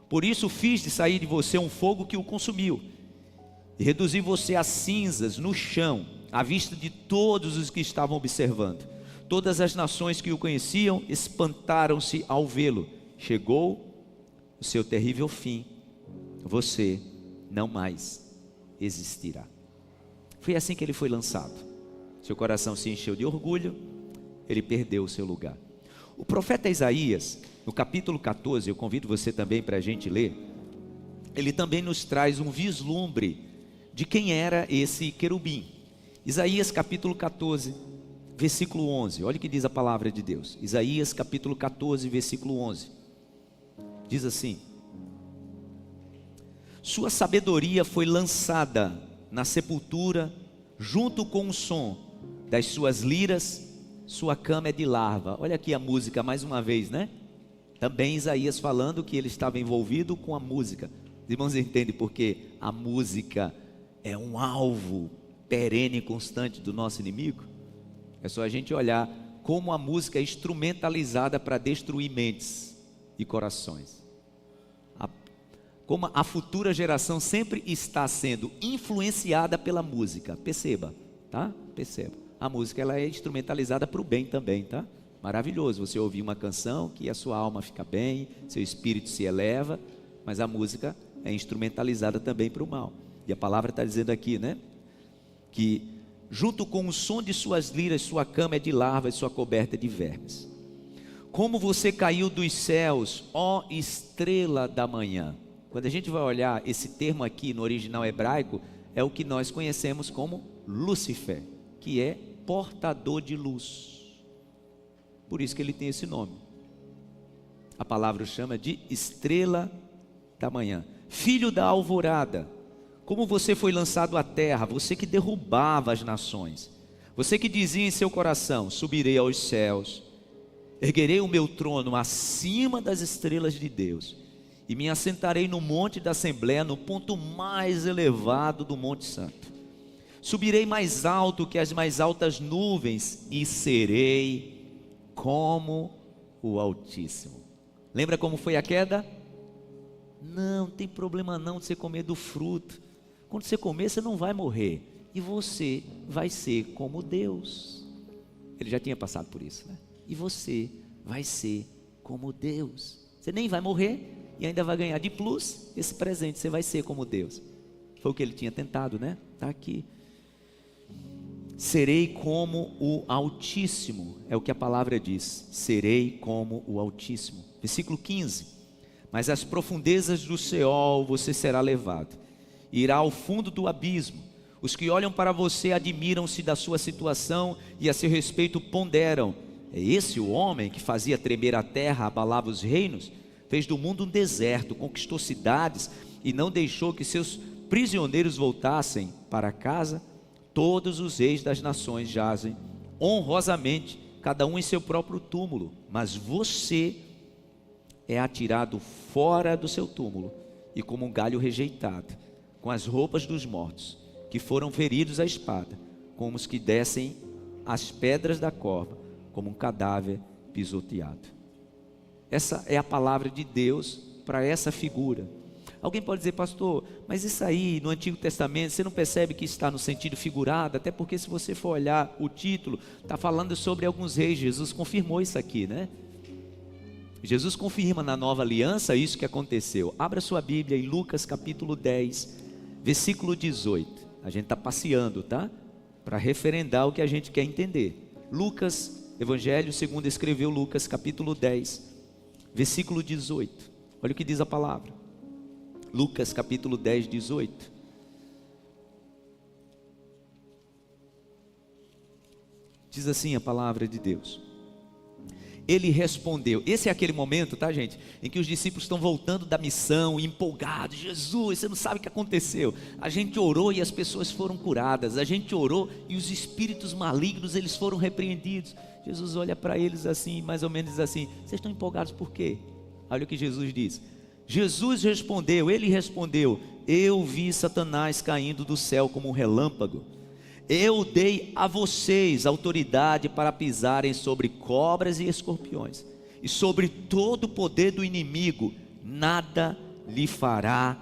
Por isso fiz de sair de você um fogo que o consumiu. E reduzi você a cinzas no chão, à vista de todos os que estavam observando. Todas as nações que o conheciam espantaram-se ao vê-lo. Chegou o seu terrível fim. Você não mais existirá. Foi assim que ele foi lançado. Seu coração se encheu de orgulho, ele perdeu o seu lugar. O profeta Isaías, no capítulo 14, eu convido você também para a gente ler, ele também nos traz um vislumbre de quem era esse querubim. Isaías capítulo 14, versículo 11, olha o que diz a palavra de Deus. Isaías capítulo 14, versículo 11, diz assim: Sua sabedoria foi lançada na sepultura, junto com o som das suas liras, sua cama é de larva. Olha aqui a música mais uma vez, né? Também Isaías falando que ele estava envolvido com a música. Os irmãos entendem porque a música é um alvo perene e constante do nosso inimigo? É só a gente olhar como a música é instrumentalizada para destruir mentes e corações. Como a futura geração sempre está sendo influenciada pela música. Perceba, tá? Perceba. A música ela é instrumentalizada para o bem também, tá? Maravilhoso você ouvir uma canção que a sua alma fica bem, seu espírito se eleva, mas a música é instrumentalizada também para o mal. E a palavra está dizendo aqui, né? Que junto com o som de suas liras, sua cama é de larvas e sua coberta é de vermes. Como você caiu dos céus, ó estrela da manhã. Quando a gente vai olhar esse termo aqui no original hebraico, é o que nós conhecemos como Lúcifer, que é portador de luz. Por isso que ele tem esse nome. A palavra o chama de estrela da manhã. Filho da alvorada, como você foi lançado à terra, você que derrubava as nações. Você que dizia em seu coração, subirei aos céus, erguerei o meu trono acima das estrelas de Deus, e me assentarei no monte da Assembleia, no ponto mais elevado do Monte Santo. Subirei mais alto que as mais altas nuvens, e serei como o Altíssimo. Lembra como foi a queda? Não tem problema não de você comer do fruto. Quando você comer, você não vai morrer, e você vai ser como Deus. Ele já tinha passado por isso, né? E você vai ser como Deus. Você nem vai morrer e ainda vai ganhar de plus esse presente. Você vai ser como Deus. Foi o que ele tinha tentado, né? Está aqui. Serei como o Altíssimo, é o que a palavra diz. Serei como o Altíssimo. Versículo 15. Mas às profundezas do Seol você será levado, irá ao fundo do abismo. Os que olham para você admiram-se da sua situação e a seu respeito ponderam: é esse o homem que fazia tremer a terra, abalava os reinos? Fez do mundo um deserto, conquistou cidades e não deixou que seus prisioneiros voltassem para casa. Todos os reis das nações jazem honrosamente, cada um em seu próprio túmulo, mas você é atirado fora do seu túmulo, e como um galho rejeitado, com as roupas dos mortos, que foram feridos à espada, como os que descem as pedras da cova, como um cadáver pisoteado. Essa é a palavra de Deus para essa figura. Alguém pode dizer: pastor, mas isso aí no Antigo Testamento, você não percebe que está no sentido figurado? Até porque se você for olhar o título, está falando sobre alguns reis. Jesus confirmou isso aqui, né? Jesus confirma na nova aliança isso que aconteceu. Abra sua Bíblia em Lucas capítulo 10, versículo 18. A gente está passeando, tá? Para referendar o que a gente quer entender. Lucas, Evangelho segundo escreveu Lucas capítulo 10, versículo 18. Olha o que diz a palavra. Lucas capítulo 10, 18. Diz assim a palavra de Deus. Ele respondeu. Esse é aquele momento, tá, gente, em que os discípulos estão voltando da missão, empolgados. Jesus, você não sabe o que aconteceu. A gente orou e as pessoas foram curadas. A gente orou e os espíritos malignos, eles foram repreendidos. Jesus olha para eles assim, mais ou menos assim: vocês estão empolgados por quê? Olha o que Jesus diz. Jesus respondeu, ele respondeu: eu vi Satanás caindo do céu como um relâmpago. Eu dei a vocês autoridade para pisarem sobre cobras e escorpiões, e sobre todo o poder do inimigo, nada lhe fará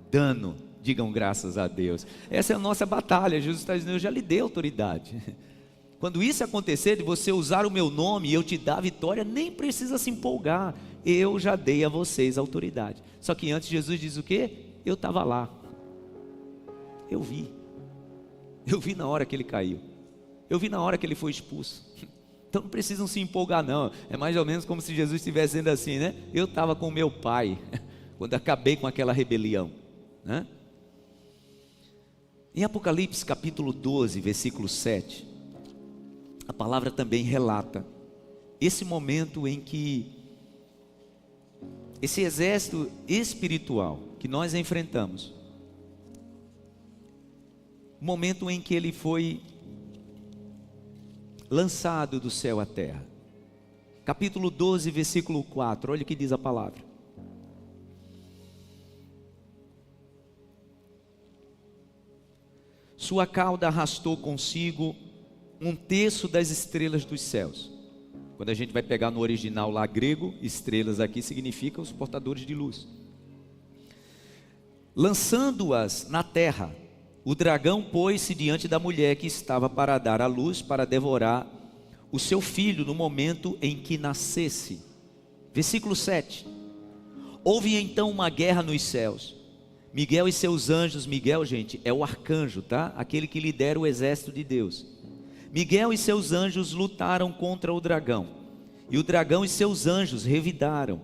dano. Digam graças a Deus. Essa é a nossa batalha. Jesus está dizendo: eu já lhe dei autoridade. Quando isso acontecer, de você usar o meu nome e eu te dar a vitória, nem precisa se empolgar. Eu já dei a vocês autoridade. Só que antes Jesus diz o quê? Eu estava lá. Eu vi. Eu vi na hora que ele caiu. Eu vi na hora que ele foi expulso. Então não precisam se empolgar não. É mais ou menos como se Jesus estivesse dizendo assim, né? Eu estava com meu pai quando acabei com aquela rebelião, né? Em Apocalipse capítulo 12, versículo 7, a palavra também relata esse momento em que esse exército espiritual que nós enfrentamos, o momento em que ele foi lançado do céu à terra. Capítulo 12, versículo 4, olha o que diz a palavra. Sua cauda arrastou consigo 1/3 das estrelas dos céus. Quando a gente vai pegar no original lá grego, estrelas aqui significa os portadores de luz. Lançando-as na terra, o dragão pôs-se diante da mulher que estava para dar à luz, para devorar o seu filho no momento em que nascesse. Versículo 7. Houve então uma guerra nos céus. Miguel e seus anjos, Miguel, gente, é o arcanjo, tá? Aquele que lidera o exército de Deus. Miguel e seus anjos lutaram contra o dragão. E o dragão e seus anjos revidaram,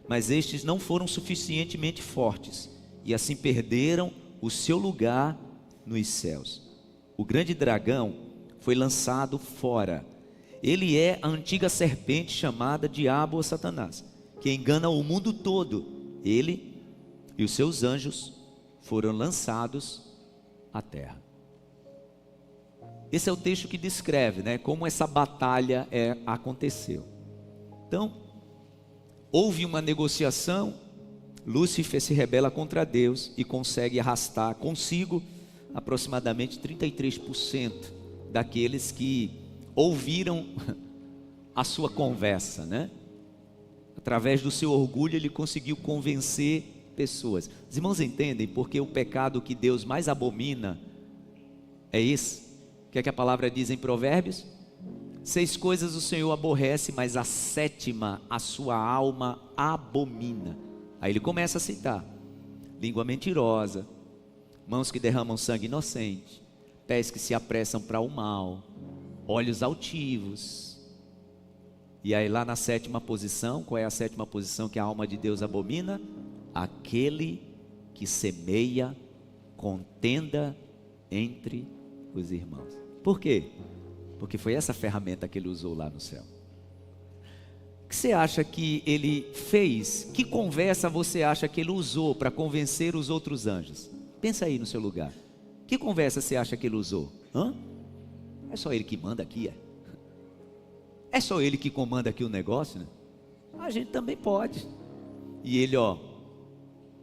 mas estes não foram suficientemente fortes, e assim perderam o seu lugar nos céus. O grande dragão foi lançado fora. Ele é a antiga serpente chamada Diabo ou Satanás, que engana o mundo todo. Ele e os seus anjos foram lançados à terra. Esse é o texto que descreve, né, como essa batalha aconteceu. Então, houve uma negociação. Lúcifer se rebela contra Deus e consegue arrastar consigo aproximadamente 33% daqueles que ouviram a sua conversa, né? Através do seu orgulho ele conseguiu convencer pessoas. Os irmãos entendem porque o pecado que Deus mais abomina é esse? O que é que a palavra diz em Provérbios? 6 coisas o Senhor aborrece, mas a 7ª a sua alma abomina. Aí ele começa a citar: língua mentirosa, mãos que derramam sangue inocente, pés que se apressam para o mal, olhos altivos. E aí lá na 7ª posição, qual é a 7ª posição que a alma de Deus abomina? Aquele que semeia contenda entre os irmãos. Por quê? Porque foi essa ferramenta que ele usou lá no céu. O que você acha que ele fez? Que conversa você acha que ele usou para convencer os outros anjos? Pensa aí no seu lugar. Que conversa você acha que ele usou? É só ele que manda aqui, é? É só ele que comanda aqui o negócio, né? A gente também pode. E ele,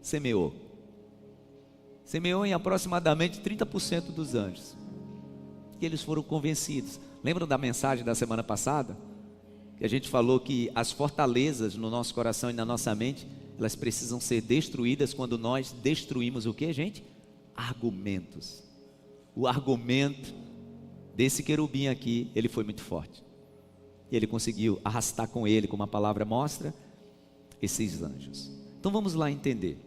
semeou em aproximadamente 30% dos anjos. E eles foram convencidos. Lembram da mensagem da semana passada? Que a gente falou que as fortalezas no nosso coração e na nossa mente, elas precisam ser destruídas quando nós destruímos o que, gente? Argumentos. O argumento desse querubim aqui, ele foi muito forte. E ele conseguiu arrastar com ele, como a palavra mostra, esses anjos. Então vamos lá entender.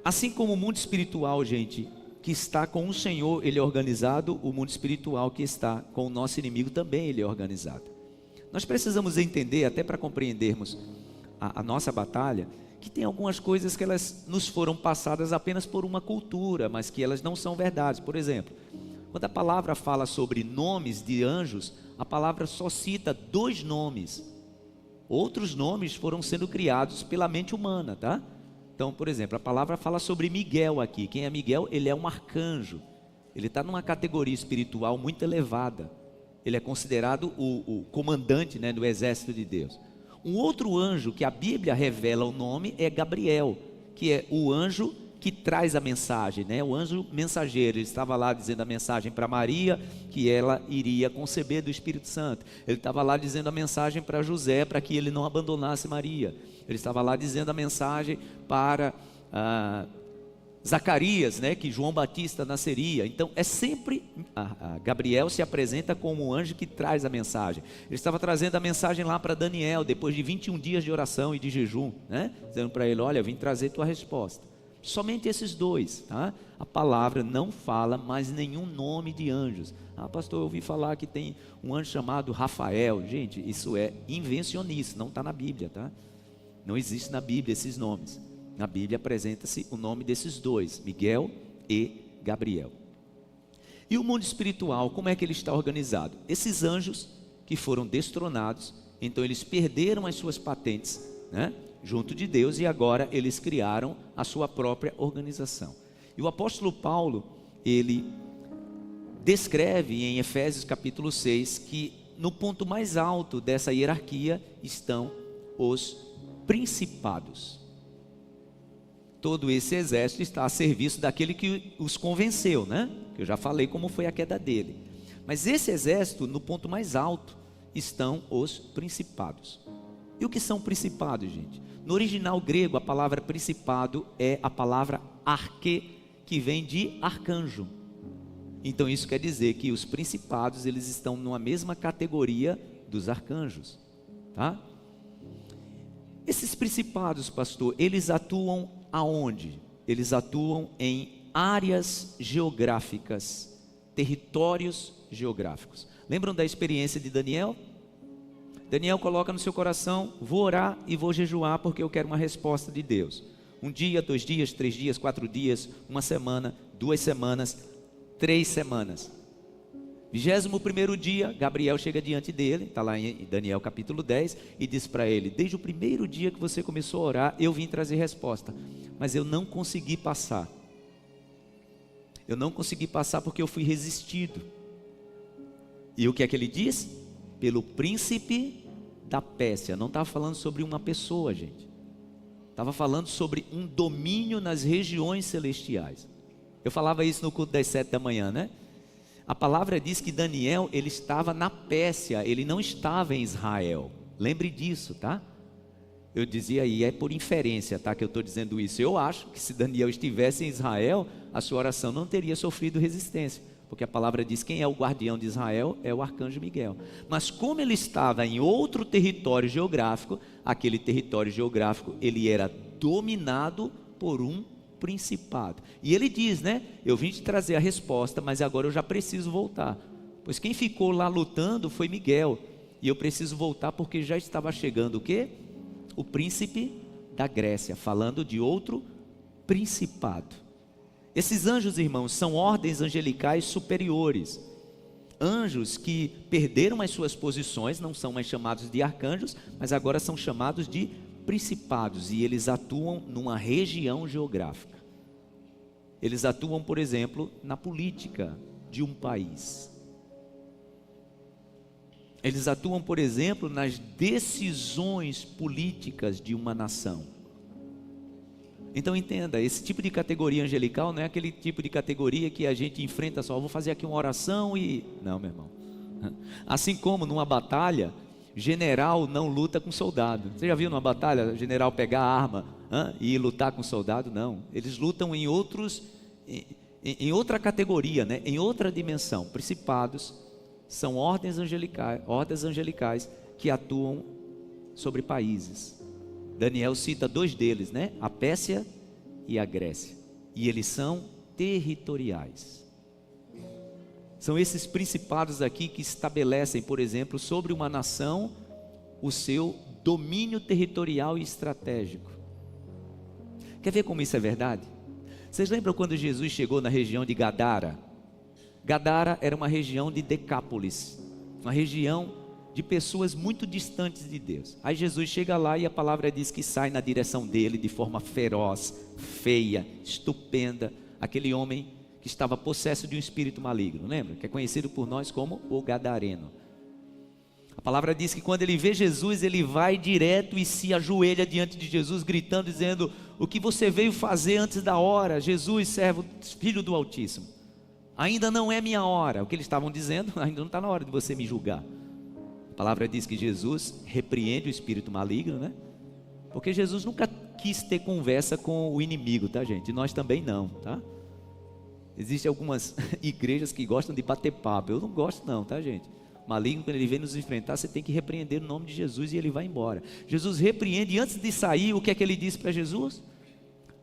Assim como o mundo espiritual, gente, que está com o Senhor, ele é organizado, o mundo espiritual que está com o nosso inimigo também, ele é organizado. Nós precisamos entender, até para compreendermos a nossa batalha, que tem algumas coisas que elas nos foram passadas apenas por uma cultura, mas que elas não são verdades. Por exemplo, quando a palavra fala sobre nomes de anjos, a palavra só cita 2 nomes. Outros nomes foram sendo criados pela mente humana, tá? Então, por exemplo, a palavra fala sobre Miguel aqui. Quem é Miguel? Ele é um arcanjo. Ele está numa categoria espiritual muito elevada. Ele é considerado o comandante, né, do exército de Deus. Um outro anjo que a Bíblia revela o nome é Gabriel, que é o anjo que traz a mensagem, né? O anjo mensageiro. Ele estava lá dizendo a mensagem para Maria, que ela iria conceber do Espírito Santo. Ele estava lá dizendo a mensagem para José, para que ele não abandonasse Maria. Ele estava lá dizendo a mensagem para Zacarias, né, que João Batista nasceria. Então é sempre Gabriel se apresenta como um anjo que traz a mensagem. Ele estava trazendo a mensagem lá para Daniel, depois de 21 dias de oração e de jejum, né, dizendo para ele: olha, eu vim trazer tua resposta. Somente esses 2, tá? A palavra não fala mais nenhum nome de anjos. Pastor, eu ouvi falar que tem um anjo chamado Rafael. Gente, isso é invencionice, não está na Bíblia, tá? Não existe na Bíblia esses nomes. Na Bíblia apresenta-se o nome desses 2, Miguel e Gabriel. E o mundo espiritual, como é que ele está organizado? Esses anjos que foram destronados, então eles perderam as suas patentes, né? junto de Deus, e agora eles criaram a sua própria organização. E o apóstolo Paulo, ele descreve em Efésios capítulo 6 que no ponto mais alto dessa hierarquia estão os principados. Todo esse exército está a serviço daquele que os convenceu, né? Que eu já falei como foi a queda dele. Mas esse exército, no ponto mais alto, estão os principados. E o que são principados, gente? No original grego, a palavra principado é a palavra arque, que vem de arcanjo. Então isso quer dizer que os principados, eles estão numa mesma categoria dos arcanjos, tá? Esses principados, pastor, eles atuam aonde? Eles atuam em áreas geográficas, territórios geográficos. Lembram da experiência de Daniel? Daniel coloca no seu coração: vou orar e vou jejuar porque eu quero uma resposta de Deus. 1 dia, 2 dias, 3 dias, 4 dias, 1 semana, 2 semanas, 3 semanas. 21º dia, Gabriel chega diante dele, está lá em Daniel capítulo 10, e diz para ele: desde o primeiro dia que você começou a orar, eu vim trazer resposta, mas eu não consegui passar. Eu não consegui passar porque eu fui resistido. E o que é que ele diz? Pelo príncipe da Pérsia. Não estava falando sobre uma pessoa, gente. Estava falando sobre um domínio nas regiões celestiais. Eu falava isso no culto das 7 da manhã, né? A palavra diz que Daniel, ele estava na Pérsia, ele não estava em Israel. Lembre disso, tá? Eu dizia aí, é por inferência, tá? Que eu estou dizendo isso. Eu acho que se Daniel estivesse em Israel, a sua oração não teria sofrido resistência. Porque a palavra diz: quem é o guardião de Israel é o arcanjo Miguel. Mas como ele estava em outro território geográfico, aquele território geográfico, ele era dominado por um principado. E ele diz, né? Eu vim te trazer a resposta, mas agora eu já preciso voltar. Pois quem ficou lá lutando foi Miguel. E eu preciso voltar porque já estava chegando o quê? O príncipe da Grécia, falando de outro principado. Esses anjos, irmãos, são ordens angelicais superiores. Anjos que perderam as suas posições, não são mais chamados de arcanjos, mas agora são chamados de principados, e eles atuam numa região geográfica. Eles atuam, por exemplo, na política de um país. Eles atuam, por exemplo, nas decisões políticas de uma nação. Então entenda, esse tipo de categoria angelical não é aquele tipo de categoria que a gente enfrenta só: vou fazer aqui uma oração e... Não, meu irmão. Assim como numa batalha, general não luta com soldado. Você já viu numa batalha, general pegar a arma e lutar com soldado? Não. Eles lutam em outra categoria, né? Em outra dimensão. Principados são ordens angelicais que atuam sobre países. Daniel cita 2 deles, né? A Pérsia e a Grécia. E eles são territoriais. São esses principados aqui que estabelecem, por exemplo, sobre uma nação, o seu domínio territorial e estratégico. Quer ver como isso é verdade? Vocês lembram quando Jesus chegou na região de Gadara? Gadara era uma região de Decápolis, uma região de pessoas muito distantes de Deus. Aí Jesus chega lá e a palavra diz que sai na direção dele de forma feroz, feia, estupenda, aquele homem que estava possesso de um espírito maligno, lembra? Que é conhecido por nós como o Gadareno. A palavra diz que quando ele vê Jesus, ele vai direto e se ajoelha diante de Jesus, gritando, dizendo: o que você veio fazer antes da hora, Jesus, servo, filho do Altíssimo? Ainda não é minha hora. O que eles estavam dizendo: ainda não está na hora de você me julgar. A palavra diz que Jesus repreende o espírito maligno, né? Porque Jesus nunca quis ter conversa com o inimigo, tá, gente? E nós também não, tá? Existem algumas igrejas que gostam de bater papo. Eu não gosto não, tá, gente? O maligno, quando ele vem nos enfrentar, você tem que repreender no nome de Jesus e ele vai embora. Jesus repreende, e antes de sair, o que é que ele disse para Jesus?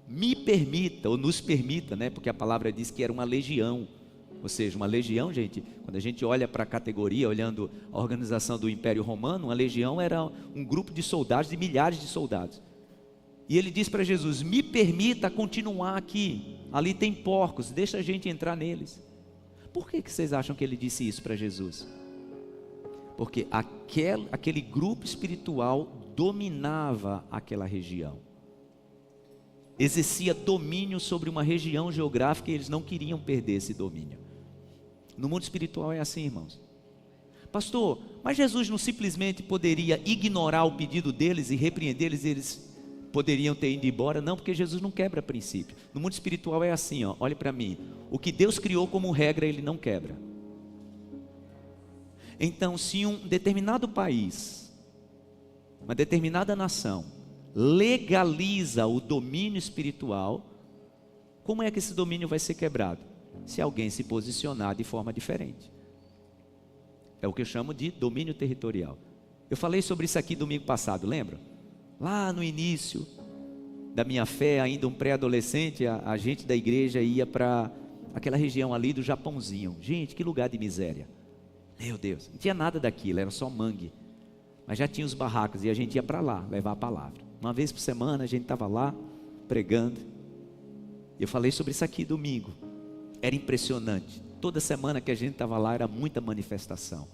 Me permita, ou nos permita, né? Porque a palavra diz que era uma legião. Ou seja, uma legião, gente, quando a gente olha para a categoria, olhando a organização do Império Romano, uma legião era um grupo de soldados, de milhares de soldados. E ele diz para Jesus: me permita continuar aqui, ali tem porcos, deixa a gente entrar neles. Por que vocês acham que ele disse isso para Jesus? Porque aquele grupo espiritual dominava aquela região. Exercia domínio sobre uma região geográfica e eles não queriam perder esse domínio. No mundo espiritual é assim, irmãos. Pastor, mas Jesus não simplesmente poderia ignorar o pedido deles e repreender eles, eles poderiam ter ido embora? Não, porque Jesus não quebra princípio. No mundo espiritual é assim, ó, olhe para mim. O que Deus criou como regra, Ele não quebra. Então, se um determinado país, uma determinada nação, legaliza o domínio espiritual, como é que esse domínio vai ser quebrado? Se alguém se posicionar de forma diferente. É o que eu chamo de domínio territorial. Eu falei sobre isso aqui domingo passado, lembra? Lá no início da minha fé, ainda um pré-adolescente, a gente da igreja ia para aquela região ali do Japãozinho. Gente, que lugar de miséria. Meu Deus, não tinha nada daquilo, era só mangue. Mas já tinha os barracos e a gente ia para lá, levar a palavra. Uma vez por semana a gente estava lá, pregando. Eu falei sobre isso aqui domingo. Era impressionante. Toda semana que a gente estava lá era muita manifestação.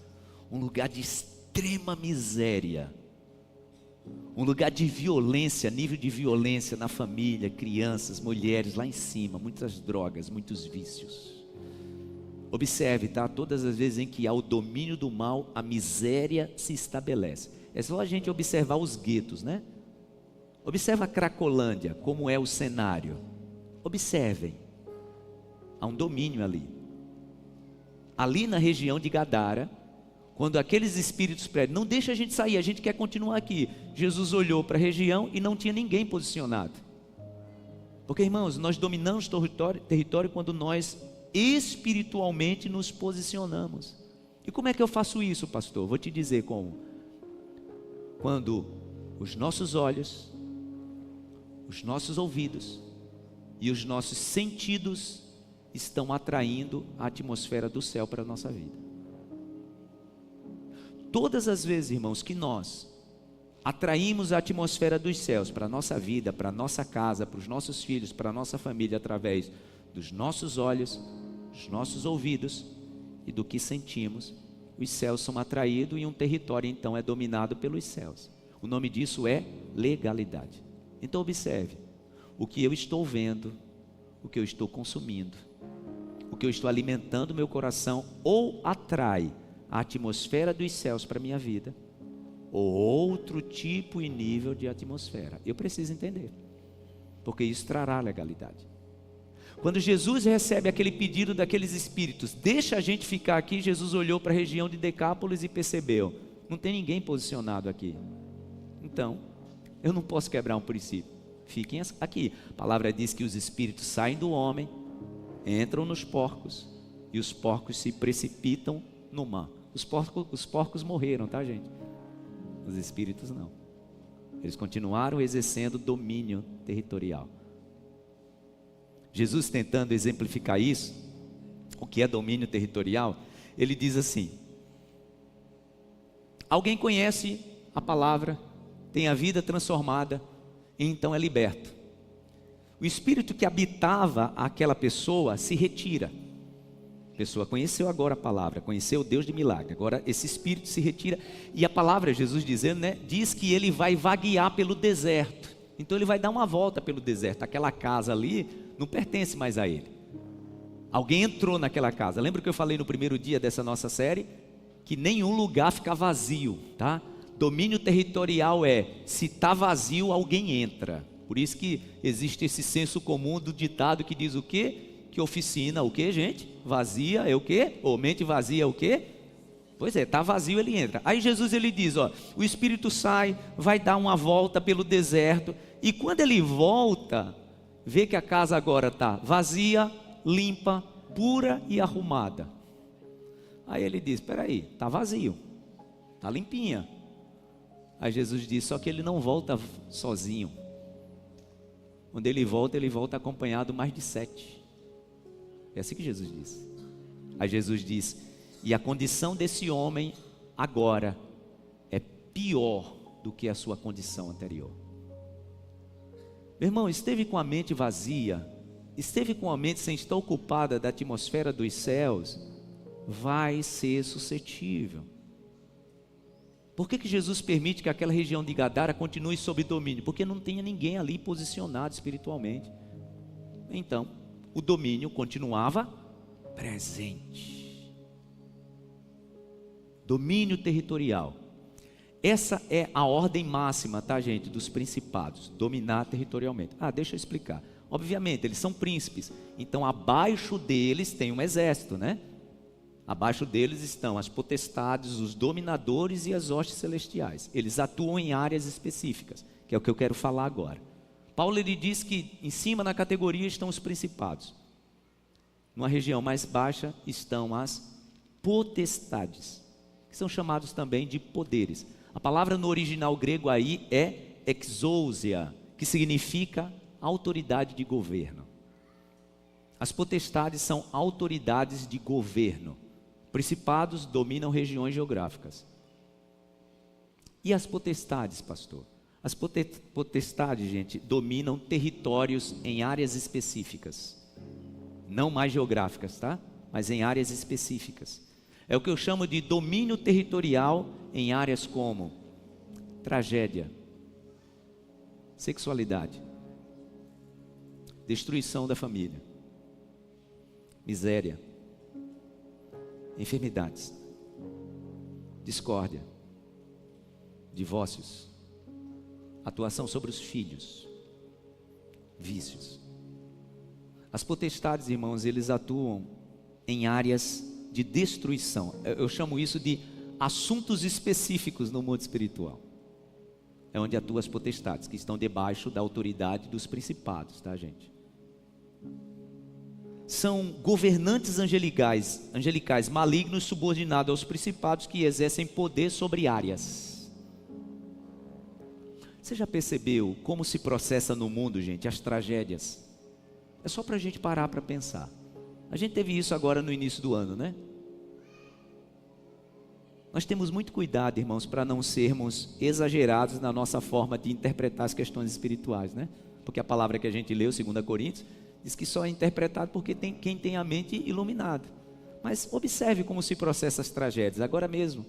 Um lugar de extrema miséria. Um lugar de violência, nível de violência na família, crianças, mulheres, lá em cima. Muitas drogas, muitos vícios. Observe, tá? Todas as vezes em que há o domínio do mal, a miséria se estabelece. É só a gente observar os guetos, né? Observa a Cracolândia, como é o cenário. Observem. Há um domínio ali. Ali na região de Gadara, quando aqueles espíritos prédios, não deixa a gente sair, a gente quer continuar aqui. Jesus olhou para a região e não tinha ninguém posicionado. Porque, irmãos, nós dominamos território quando nós espiritualmente nos posicionamos. E como é que eu faço isso, pastor? Vou te dizer como. Quando os nossos olhos, os nossos ouvidos e os nossos sentidos estão atraindo a atmosfera do céu para a nossa vida. Todas as vezes, irmãos, que nós atraímos a atmosfera dos céus para a nossa vida, para a nossa casa, para os nossos filhos, para a nossa família, através dos nossos olhos, dos nossos ouvidos e do que sentimos, os céus são atraídos e um território então é dominado pelos céus. O nome disso é legalidade. Então observe, o que eu estou vendo, o que eu estou consumindo, o que eu estou alimentando meu coração, ou atrai a atmosfera dos céus para a minha vida, ou outro tipo e nível de atmosfera. Eu preciso entender, porque isso trará legalidade. Quando Jesus recebe aquele pedido daqueles espíritos, deixa a gente ficar aqui, Jesus olhou para a região de Decápolis e percebeu, não tem ninguém posicionado aqui. Então, eu não posso quebrar um princípio. Fiquem aqui. A palavra diz que os espíritos saem do homem, entram nos porcos, e os porcos se precipitam no mar. Os porcos morreram, tá, gente? Os espíritos não. Eles continuaram exercendo domínio territorial. Jesus, tentando exemplificar isso, o que é domínio territorial, ele diz assim: alguém conhece a palavra, tem a vida transformada, e então é liberto. O espírito que habitava aquela pessoa se retira. A pessoa conheceu agora a palavra, conheceu o Deus de milagre, agora esse espírito se retira, e a palavra, Jesus dizendo, né, diz que ele vai vaguear pelo deserto. Então ele vai dar uma volta pelo deserto. Aquela casa ali não pertence mais a ele. Alguém entrou naquela casa. Lembra que eu falei no primeiro dia dessa nossa série? Que nenhum lugar fica vazio, tá? Domínio territorial é, se está vazio, alguém entra. Por isso que existe esse senso comum do ditado que diz o quê? Que oficina, o quê, gente? Vazia é o quê? Ou mente vazia é o quê? Pois é, está vazio, ele entra. Aí Jesus ele diz, ó, o espírito sai, vai dar uma volta pelo deserto, e quando ele volta, vê que a casa agora está vazia, limpa, pura e arrumada. Aí ele diz, espera aí, está vazio, está limpinha. Aí Jesus diz, só que ele não volta sozinho. Quando ele volta acompanhado mais de 7. É assim que Jesus diz. Aí Jesus diz, e a condição desse homem agora é pior do que a sua condição anterior. Meu irmão, esteve com a mente vazia, esteve com a mente sem estar ocupada da atmosfera dos céus, vai ser suscetível. Por que Jesus permite que aquela região de Gadara continue sob domínio? Porque não tinha ninguém ali posicionado espiritualmente. Então, o domínio continuava presente. Domínio territorial. Essa é a ordem máxima, tá, gente, dos principados, dominar territorialmente. Deixa eu explicar. Obviamente, eles são príncipes, então abaixo deles tem um exército, né? Abaixo deles estão as potestades, os dominadores e as hostes celestiais. Eles atuam em áreas específicas, que é o que eu quero falar agora. Paulo, ele diz que em cima na categoria estão os principados. Numa região mais baixa estão as potestades, que são chamados também de poderes. A palavra no original grego aí é exousia, que significa autoridade de governo. As potestades são autoridades de governo. Principados dominam regiões geográficas. E as potestades, pastor? As potestades, gente, dominam territórios em áreas específicas. Não mais geográficas, tá? Mas em áreas específicas. É o que eu chamo de domínio territorial em áreas como tragédia, sexualidade, destruição da família, miséria, enfermidades, discórdia, divórcios, atuação sobre os filhos, vícios. As potestades, irmãos, eles atuam em áreas de destruição. Eu chamo isso de assuntos específicos no mundo espiritual. É onde atuam as potestades, que estão debaixo da autoridade dos principados, tá, gente? São governantes angelicais malignos subordinados aos principados que exercem poder sobre áreas. Você já percebeu como se processa no mundo, gente, as tragédias? É só para a gente parar para pensar. A gente teve isso agora no início do ano, né? Nós temos muito cuidado, irmãos, para não sermos exagerados na nossa forma de interpretar as questões espirituais, né? Porque a palavra que a gente leu, 2 Coríntios, diz que só é interpretado porque tem quem tem a mente iluminada. Mas observe como se processa as tragédias, agora mesmo.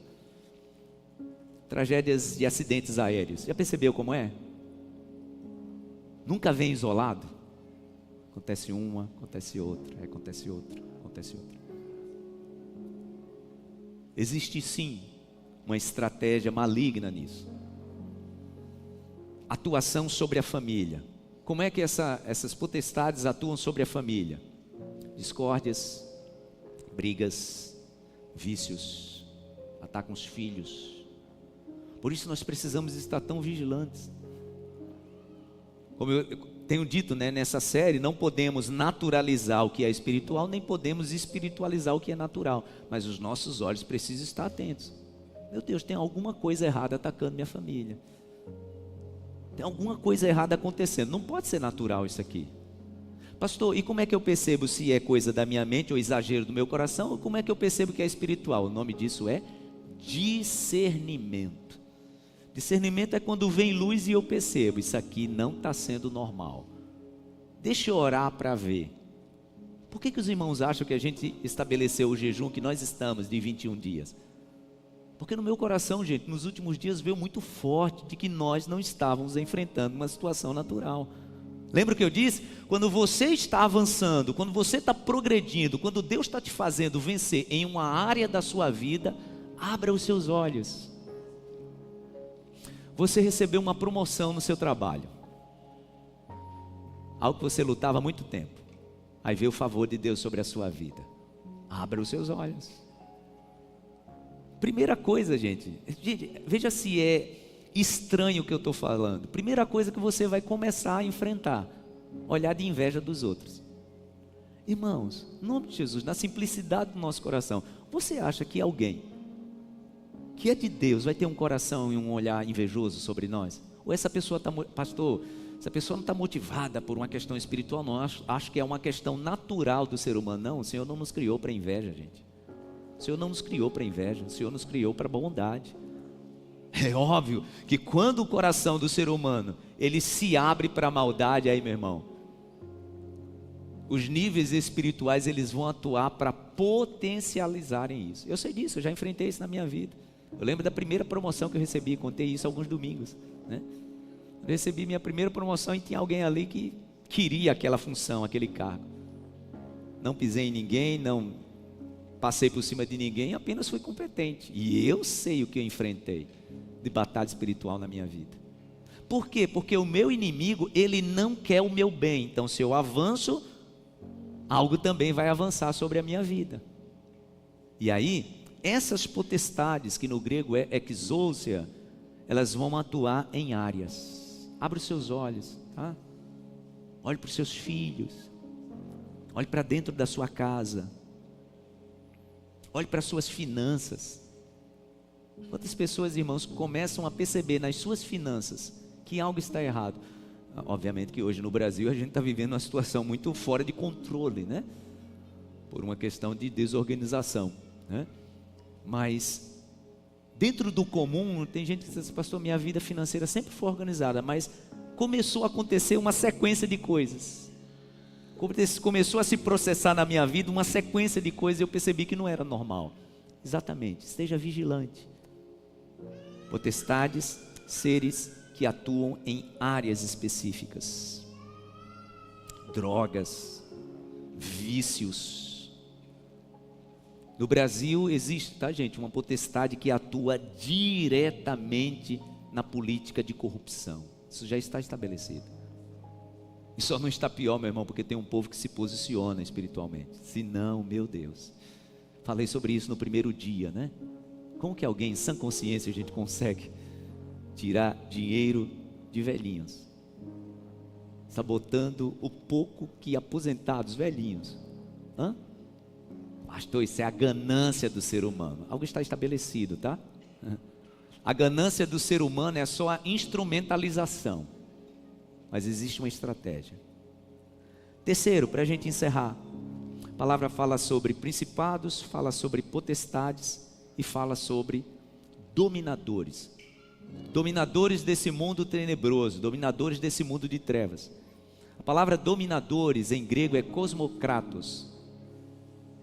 Tragédias de acidentes aéreos. Já percebeu como é? Nunca vem isolado. Acontece uma, acontece outra, acontece outra, acontece outra. Existe sim uma estratégia maligna nisso. Atuação sobre a família. Como é que essas potestades atuam sobre a família? Discórdias, brigas, vícios, atacam os filhos. Por isso nós precisamos estar tão vigilantes. Como eu tenho dito, né, nessa série, não podemos naturalizar o que é espiritual, nem podemos espiritualizar o que é natural. Mas os nossos olhos precisam estar atentos. Meu Deus, tem alguma coisa errada atacando minha família. Tem alguma coisa errada acontecendo. Não pode ser natural isso aqui. Pastor, e como é que eu percebo se é coisa da minha mente ou exagero do meu coração? Ou como é que eu percebo que é espiritual? O nome disso é discernimento. Discernimento é quando vem luz e eu percebo, isso aqui não está sendo normal. Deixa eu orar para ver. Por que os irmãos acham que a gente estabeleceu o jejum que nós estamos de 21 dias? Porque no meu coração, gente, nos últimos dias veio muito forte de que nós não estávamos enfrentando uma situação natural. Lembra o que eu disse? Quando você está avançando, quando você está progredindo, quando Deus está te fazendo vencer em uma área da sua vida, abra os seus olhos. Você recebeu uma promoção no seu trabalho. Algo que você lutava há muito tempo. Aí veio o favor de Deus sobre a sua vida. Abra os seus olhos. Primeira coisa, gente, veja se é estranho o que eu estou falando. Primeira coisa que você vai começar a enfrentar: olhar de inveja dos outros. Irmãos, em nome de Jesus, na simplicidade do nosso coração, você acha que alguém que é de Deus vai ter um coração e um olhar invejoso sobre nós? Ou essa pessoa está, pastor, essa pessoa não está motivada por uma questão espiritual, não, acho que é uma questão natural do ser humano. Não, o Senhor não nos criou para inveja, gente. O Senhor não nos criou para inveja, o Senhor nos criou para bondade. É óbvio que quando o coração do ser humano, ele se abre para a maldade, aí, meu irmão, os níveis espirituais, eles vão atuar para potencializarem isso. Eu sei disso, eu já enfrentei isso na minha vida. Eu lembro da primeira promoção que eu recebi, contei isso alguns domingos, né? Eu recebi minha primeira promoção e tinha alguém ali que queria aquela função, aquele cargo. Não pisei em ninguém, não passei por cima de ninguém, apenas fui competente. E eu sei o que eu enfrentei de batalha espiritual na minha vida. Por quê? Porque o meu inimigo, ele não quer o meu bem. Então, se eu avanço, algo também vai avançar sobre a minha vida. E aí, essas potestades, que no grego é exousia, elas vão atuar em áreas. Abra os seus olhos, tá? Olhe para os seus filhos. Olhe para dentro da sua casa. Olhe para as suas finanças. Quantas pessoas, irmãos, começam a perceber nas suas finanças que algo está errado? Obviamente que hoje no Brasil a gente está vivendo uma situação muito fora de controle, né? Por uma questão de desorganização, né? Mas dentro do comum, tem gente que diz, pastor, minha vida financeira sempre foi organizada, mas começou a acontecer uma sequência de coisas. Começou a se processar na minha vida uma sequência de coisas e eu percebi que não era normal. Exatamente, esteja vigilante. Potestades, seres que atuam em áreas específicas. Drogas, vícios. No Brasil existe, tá, gente, uma potestade que atua diretamente na política de corrupção. Isso já está estabelecido. E só não está pior, meu irmão, porque tem um povo que se posiciona espiritualmente. Se não, meu Deus. Falei sobre isso no primeiro dia, né? Como que alguém, em sã consciência, a gente consegue tirar dinheiro de velhinhos, sabotando o pouco que aposentados velhinhos? Pastor, isso é a ganância do ser humano. Algo está estabelecido, tá? A ganância do ser humano é só a instrumentalização, mas existe uma estratégia. Terceiro, para a gente encerrar, a palavra fala sobre principados, fala sobre potestades e fala sobre dominadores. Dominadores desse mundo tenebroso, dominadores desse mundo de trevas. A palavra dominadores em grego é cosmokratos,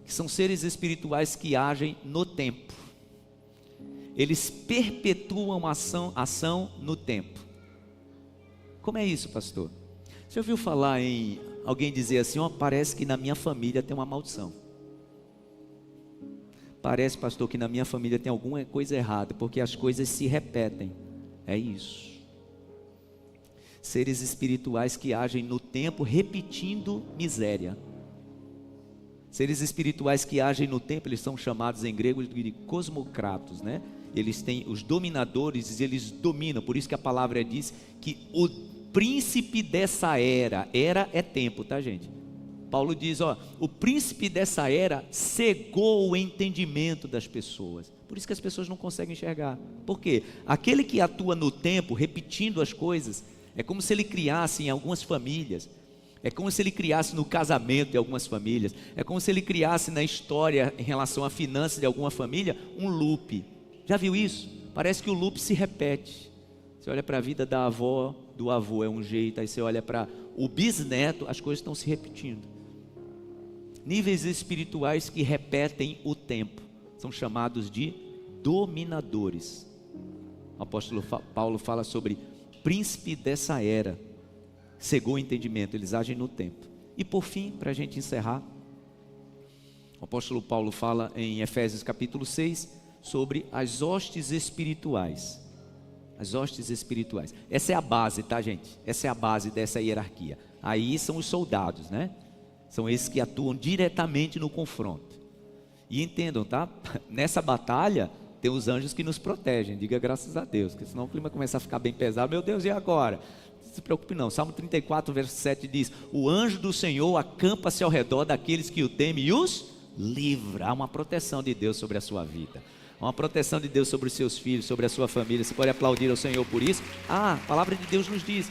que são seres espirituais que agem no tempo. Eles perpetuam a ação no tempo. Como é isso, pastor? Você ouviu falar em alguém dizer assim, parece que na minha família tem uma maldição. Parece, pastor, que na minha família tem alguma coisa errada, porque as coisas se repetem. É isso. Seres espirituais que agem no tempo repetindo miséria. Seres espirituais que agem no tempo, eles são chamados em grego de cosmokratos, né? Eles têm os dominadores, eles dominam. Por isso que a palavra diz que o príncipe dessa era é tempo, tá, gente? Paulo diz, o príncipe dessa era cegou o entendimento das pessoas. Por isso que as pessoas não conseguem enxergar. Por quê? Aquele que atua no tempo, repetindo as coisas, é como se ele criasse em algumas famílias, é como se ele criasse no casamento de algumas famílias, é como se ele criasse na história em relação a finanças de alguma família, um loop. Já viu isso? Parece que o loop se repete. Você olha para a vida da avó, do avô é um jeito, aí você olha para o bisneto, as coisas estão se repetindo. Níveis espirituais que repetem o tempo são chamados de dominadores. O apóstolo Paulo fala sobre príncipe dessa era, cegou o entendimento, eles agem no tempo. E por fim, para a gente encerrar, o apóstolo Paulo fala em Efésios capítulo 6 sobre as hostes espirituais. As hostes espirituais. Essa é a base, tá, gente? Essa é a base dessa hierarquia. Aí são os soldados, né? São esses que atuam diretamente no confronto. E entendam, tá? Nessa batalha tem os anjos que nos protegem. Diga graças a Deus, porque senão o clima começa a ficar bem pesado. Meu Deus, e agora? Não se preocupe não. Salmo 34, verso 7 diz: o anjo do Senhor acampa-se ao redor daqueles que o temem e os livra. Há uma proteção de Deus sobre a sua vida. Uma proteção de Deus sobre os seus filhos, sobre a sua família. Você pode aplaudir ao Senhor por isso? A palavra de Deus nos diz.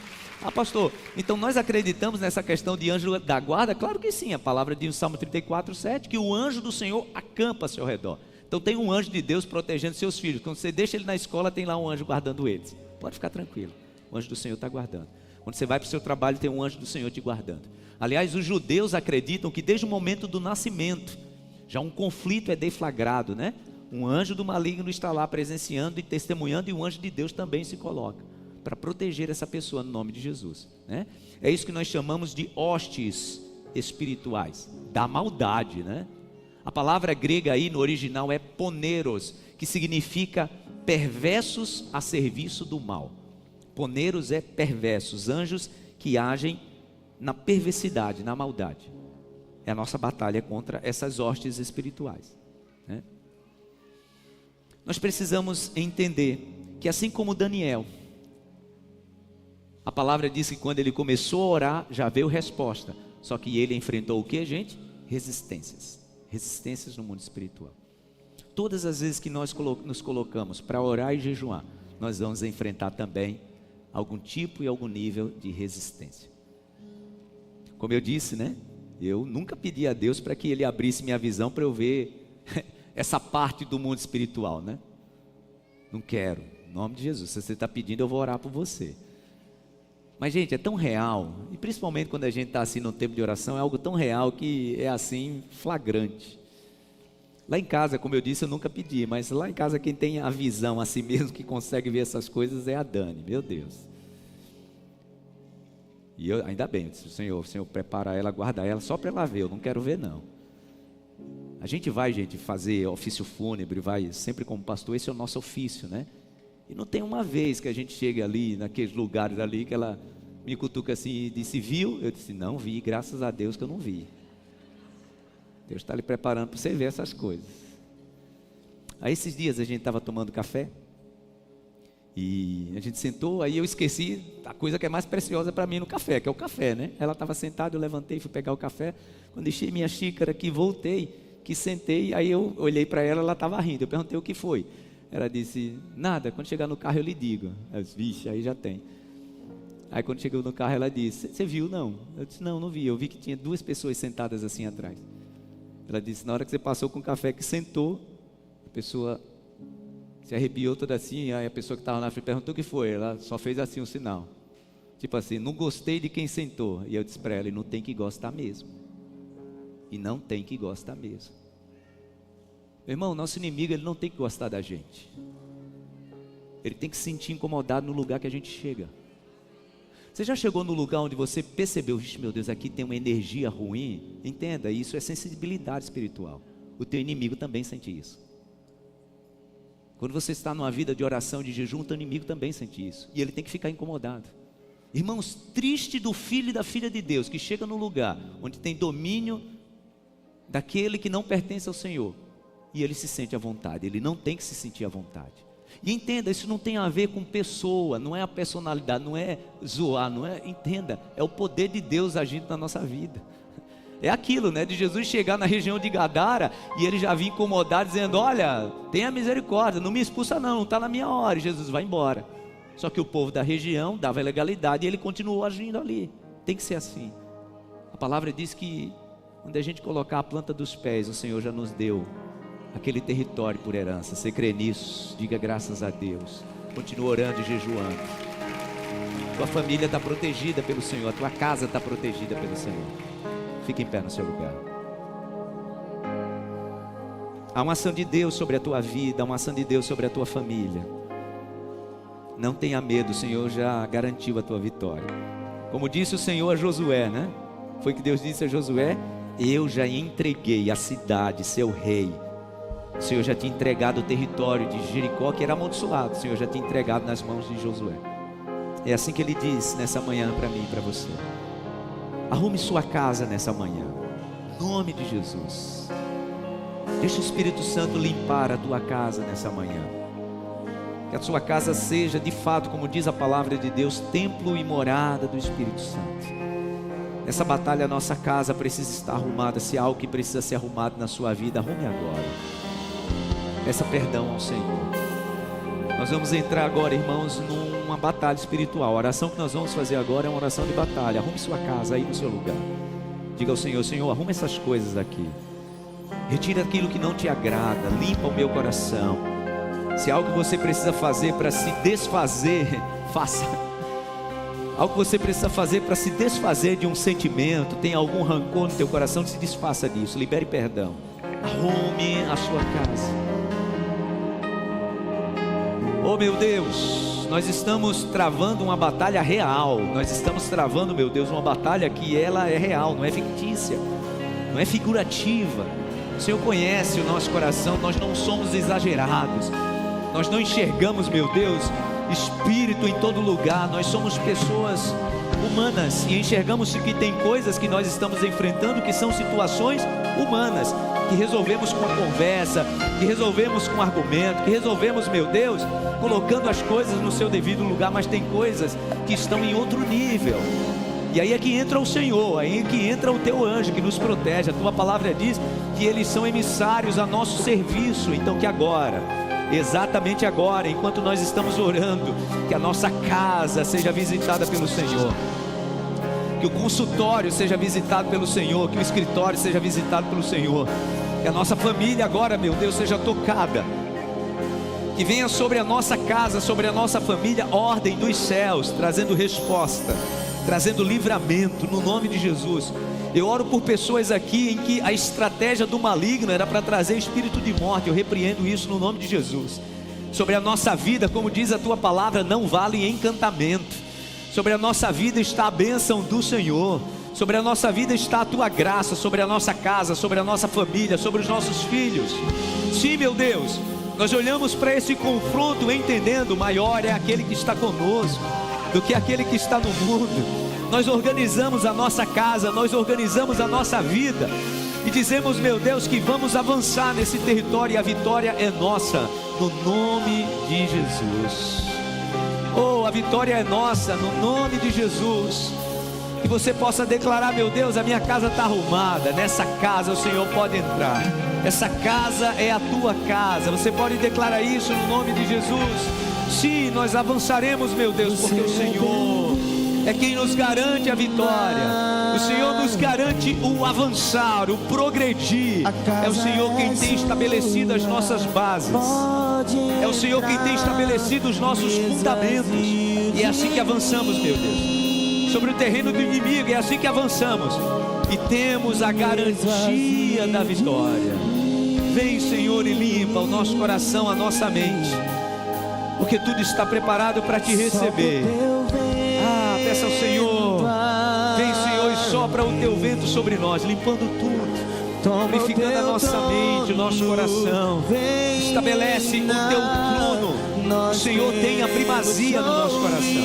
Pastor, então nós acreditamos nessa questão de anjo da guarda? Claro que sim, a palavra diz no Salmo 34, 7, que o anjo do Senhor acampa-se ao redor. Então tem um anjo de Deus protegendo seus filhos. Quando você deixa ele na escola, tem lá um anjo guardando eles. Pode ficar tranquilo, o anjo do Senhor está guardando. Quando você vai para o seu trabalho, tem um anjo do Senhor te guardando. Aliás, os judeus acreditam que desde o momento do nascimento, já um conflito é deflagrado, né? Um anjo do maligno está lá presenciando e testemunhando, e o anjo de Deus também se coloca para proteger essa pessoa no nome de Jesus, né? É isso que nós chamamos de hostes espirituais, da maldade, né? A palavra grega aí no original é poneros, que significa perversos a serviço do mal. Poneros é perversos, anjos que agem na perversidade, na maldade. É a nossa batalha contra essas hostes espirituais, né? Nós precisamos entender que assim como Daniel, a palavra diz que quando ele começou a orar, já veio resposta. Só que ele enfrentou o que, gente? Resistências no mundo espiritual. Todas as vezes que nós nos colocamos para orar e jejuar, nós vamos enfrentar também algum tipo e algum nível de resistência. Como eu disse, né? Eu nunca pedi a Deus para que Ele abrisse minha visão para eu ver essa parte do mundo espiritual, né? Não quero, em nome de Jesus. Se você está pedindo, eu vou orar por você. Mas, gente, é tão real, e principalmente quando a gente está assim no tempo de oração, é algo tão real que é assim flagrante. Lá em casa, como eu disse, eu nunca pedi, mas lá em casa quem tem a visão assim mesmo, que consegue ver essas coisas, é a Dani, meu Deus. E eu, ainda bem, eu disse, o Senhor prepara ela, guarda ela, só para ela ver, eu não quero ver não. A gente vai, gente, fazer ofício fúnebre, vai sempre como pastor, esse é o nosso ofício, né? E não tem uma vez que a gente chega ali, naqueles lugares ali, que ela me cutuca assim e disse, viu? Eu disse, não vi, graças a Deus que eu não vi. Deus está lhe preparando para você ver essas coisas. Aí esses dias a gente estava tomando café, e a gente sentou, aí eu esqueci a coisa que é mais preciosa para mim no café, que é o café, né? Ela estava sentada, eu levantei, fui pegar o café, quando enchi minha xícara aqui, voltei, que sentei, aí eu olhei para ela, ela estava rindo, eu perguntei o que foi. Ela disse, nada, quando chegar no carro eu lhe digo. Eu disse, vixe, aí já tem. Aí quando chegou no carro ela disse, você viu não? Eu disse, não vi, eu vi que tinha duas pessoas sentadas assim atrás. Ela disse, na hora que você passou com o café que sentou, a pessoa se arrepiou toda assim, aí a pessoa que estava na frente perguntou o que foi, ela só fez assim um sinal. Tipo assim, não gostei de quem sentou. E eu disse para ela, e não tem que gostar mesmo. E não tem que gostar mesmo. Meu irmão, nosso inimigo, ele não tem que gostar da gente. Ele tem que se sentir incomodado no lugar que a gente chega. Você já chegou no lugar onde você percebeu, meu Deus, aqui tem uma energia ruim? Entenda, isso é sensibilidade espiritual. O teu inimigo também sente isso. Quando você está numa vida de oração, de jejum, o teu inimigo também sente isso. E ele tem que ficar incomodado. Irmãos, triste do filho e da filha de Deus, que chega num lugar onde tem domínio daquele que não pertence ao Senhor. E ele se sente à vontade, ele não tem que se sentir à vontade. E entenda, isso não tem a ver com pessoa, não é a personalidade, não é zoar, não é, entenda, é o poder de Deus agindo na nossa vida. É aquilo, né, de Jesus chegar na região de Gadara, e ele já vinha incomodado, dizendo, olha, tenha misericórdia, não me expulsa não está na minha hora, e Jesus vai embora. Só que o povo da região dava legalidade, e ele continuou agindo ali. Tem que ser assim. A palavra diz que, quando a gente colocar a planta dos pés, o Senhor já nos deu aquele território por herança. Você crê nisso? Diga graças a Deus. Continua orando e jejuando. Tua família está protegida pelo Senhor. A tua casa está protegida pelo Senhor. Fique em pé no seu lugar. Há uma ação de Deus sobre a tua vida. Há uma ação de Deus sobre a tua família. Não tenha medo, o Senhor já garantiu a tua vitória. Como disse o Senhor a Josué, né? Foi que Deus disse a Josué, eu já entreguei a cidade, seu rei. O Senhor já tinha entregado o território de Jericó, que era amaldiçoado. O Senhor já tinha entregado nas mãos de Josué. É assim que ele diz nessa manhã para mim e para você. Arrume sua casa nessa manhã, em nome de Jesus. Deixa o Espírito Santo limpar a tua casa nessa manhã. Que a sua casa seja de fato, como diz a palavra de Deus, templo e morada do Espírito Santo. Essa batalha, a nossa casa precisa estar arrumada. Se há algo que precisa ser arrumado na sua vida, arrume agora. Peça perdão ao Senhor. Nós vamos entrar agora, irmãos, numa batalha espiritual. A oração que nós vamos fazer agora é uma oração de batalha. Arrume sua casa aí no seu lugar. Diga ao Senhor, Senhor, arrume essas coisas aqui. Retira aquilo que não te agrada. Limpa o meu coração. Se há algo que você precisa fazer para se desfazer, faça. Algo que você precisa fazer para se desfazer de um sentimento, tem algum rancor no teu coração, se desfaça disso, libere perdão. Arrume a sua casa. Oh meu Deus, nós estamos travando uma batalha real. Nós estamos travando, meu Deus, uma batalha que ela é real, não é fictícia, não é figurativa. O Senhor conhece o nosso coração, nós não somos exagerados. Nós não enxergamos, meu Deus, espírito em todo lugar. Nós somos pessoas humanas e enxergamos que tem coisas que nós estamos enfrentando que são situações humanas, que resolvemos com a conversa, que resolvemos com argumento, que resolvemos, meu Deus, colocando as coisas no seu devido lugar. Mas tem coisas que estão em outro nível. E aí é que entra o Senhor, aí é que entra o teu anjo que nos protege. A tua palavra diz que eles são emissários a nosso serviço. Então que agora, exatamente agora, enquanto nós estamos orando, que a nossa casa seja visitada pelo Senhor, que o consultório seja visitado pelo Senhor, que o escritório seja visitado pelo Senhor, que a nossa família agora, meu Deus, seja tocada, que venha sobre a nossa casa, sobre a nossa família, ordem dos céus, trazendo resposta, trazendo livramento, no nome de Jesus. Eu oro por pessoas aqui em que a estratégia do maligno era para trazer espírito de morte. Eu repreendo isso no nome de Jesus. Sobre a nossa vida, como diz a tua palavra, não vale encantamento. Sobre a nossa vida está a bênção do Senhor. Sobre a nossa vida está a tua graça. Sobre a nossa casa, sobre a nossa família, sobre os nossos filhos. Sim, meu Deus, nós olhamos para esse confronto entendendo: maior é aquele que está conosco do que aquele que está no mundo. Nós organizamos a nossa casa, nós organizamos a nossa vida e dizemos, meu Deus, que vamos avançar nesse território e a vitória é nossa, no nome de Jesus. Oh, a vitória é nossa, no nome de Jesus. Que você possa declarar: meu Deus, a minha casa está arrumada, nessa casa o Senhor pode entrar, essa casa é a tua casa. Você pode declarar isso no nome de Jesus. Sim, nós avançaremos, meu Deus, porque o Senhor é quem nos garante a vitória. O Senhor nos garante o avançar, o progredir. É o Senhor quem tem estabelecido as nossas bases. É o Senhor quem tem estabelecido os nossos fundamentos. E é assim que avançamos, meu Deus. Sobre o terreno do inimigo, é assim que avançamos. E temos a garantia da vitória. Vem, Senhor, e limpa o nosso coração, a nossa mente, porque tudo está preparado para te receber. Peça ao Senhor, vem, Senhor, e sopra o teu vento sobre nós, limpando tudo, purificando a nossa mente, o nosso coração. Estabelece o teu trono. O Senhor tem a primazia no nosso coração,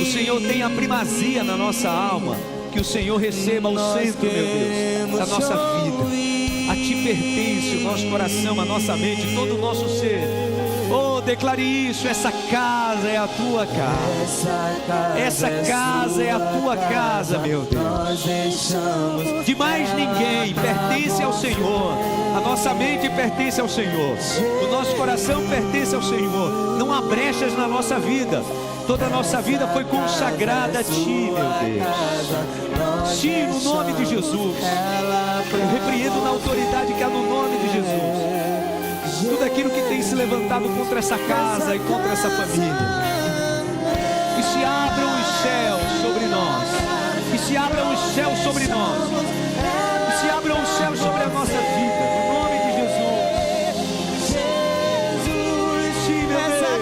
o Senhor tem a primazia na nossa alma. Que o Senhor receba o centro, meu Deus, da nossa vida. A ti pertence o nosso coração, a nossa mente, todo o nosso ser. Oh, declare isso: essa casa é a tua casa. Essa casa é a tua casa, meu Deus. De mais ninguém, pertence ao Senhor. A nossa mente pertence ao Senhor. O nosso coração pertence ao Senhor. Não há brechas na nossa vida. Toda a nossa vida foi consagrada a ti, meu Deus. Sim, no nome de Jesus. Eu repreendo na autoridade que há no nome de Jesus tudo aquilo que tem se levantado contra essa casa e contra essa família. Que se abram os céus sobre nós. Que se abram os céus sobre nós. Que se abram os céus sobre a nossa vida. No nome de Jesus. Sim, meu Deus.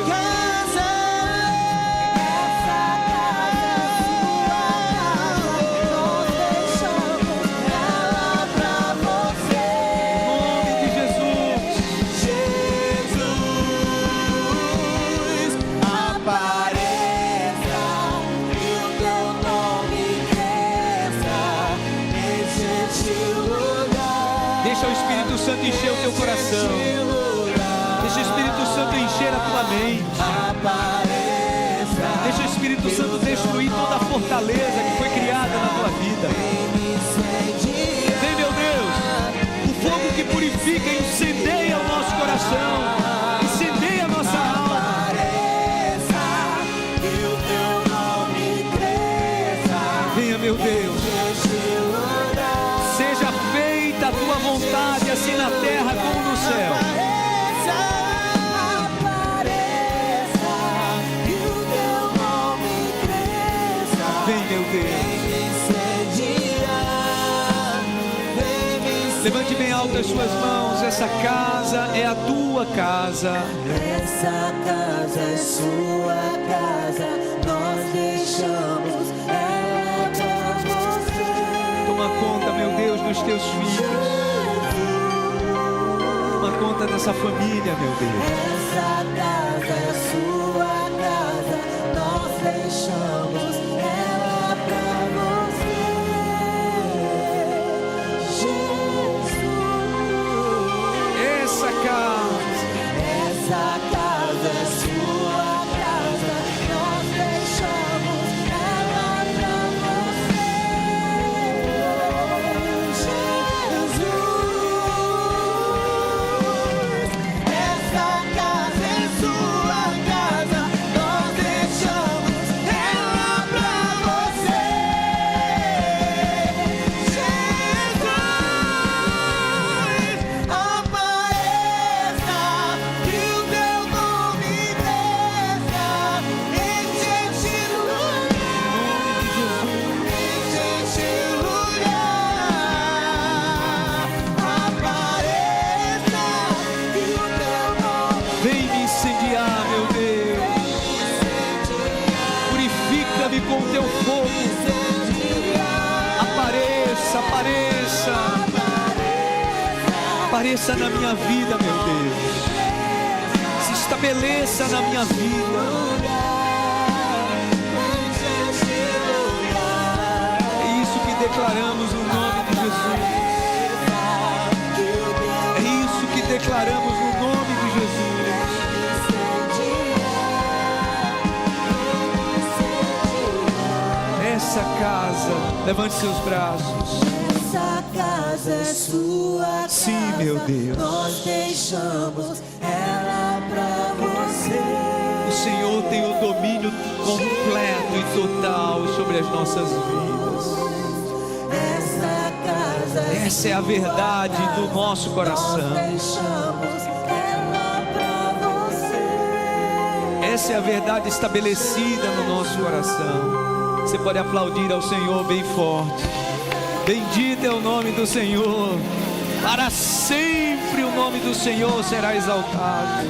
Santo encher o teu coração. Deixa o Espírito Santo encher a tua mente. Deixa o Espírito Santo destruir toda a fortaleza que foi criada na tua vida. Vem, meu Deus, o fogo que purifica e incendeia o nosso coração, incendeia a nossa alma. Venha, meu Deus, seja feita a tua vontade, assim na terra como no céu. Vem, meu Deus. Levante bem alto as suas mãos. Essa casa é a tua casa. Essa casa é sua casa, nós deixamos ela pra você. Toma conta, meu Deus, dos teus filhos. Toma conta dessa família, meu Deus. Essa casa é sua casa, nós deixamos ela pra você. Jesus. Essa casa É sua casa, nós deixamos ela pra você. Jesus. Essa casa é sua casa, nós deixamos ela pra você. Jesus, apareça, que o teu nome desça, enche este lugar, enche este lugar. Apareça, que o teu nome vem me incendiar, meu Deus. Purifica-me com o teu fogo. Apareça, apareça. Apareça na minha vida, meu Deus. Se estabeleça na minha vida. É isso que declaramos no nome de Jesus. É isso que declaramos no nome de Jesus. Essa casa, levante seus braços. Essa casa é sua casa, Sim, meu Deus. nós deixamos ela pra você. O Senhor tem o domínio completo e total sobre as nossas vidas. Essa casa Essa é a verdade do nosso nós coração. deixamos ela pra você. Essa é a verdade estabelecida no nosso coração. Você pode aplaudir ao Senhor bem forte. Bendito é o nome do Senhor. Para sempre o nome do Senhor será exaltado.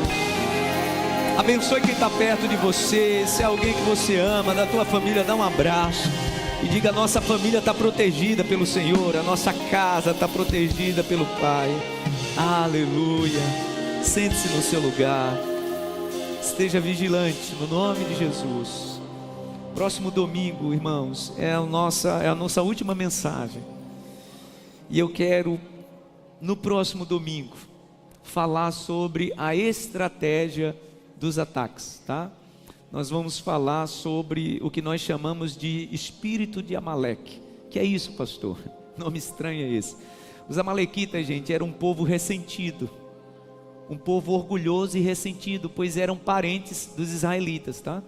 Abençoe quem está perto de você. Se é alguém que você ama, da tua família, dá um abraço e diga: a nossa família está protegida pelo Senhor, a nossa casa está protegida pelo Pai. Aleluia. Sente-se no seu lugar. Esteja vigilante no nome de Jesus. Próximo domingo, irmãos, é a nossa última mensagem. E eu quero, no próximo domingo, falar sobre a estratégia dos ataques, tá? Nós vamos falar sobre o que nós chamamos de espírito de Amaleque. Que é isso, pastor? Nome estranho é esse. Os amalequitas, gente, eram um povo ressentido. Um povo orgulhoso e ressentido, pois eram parentes dos israelitas, tá?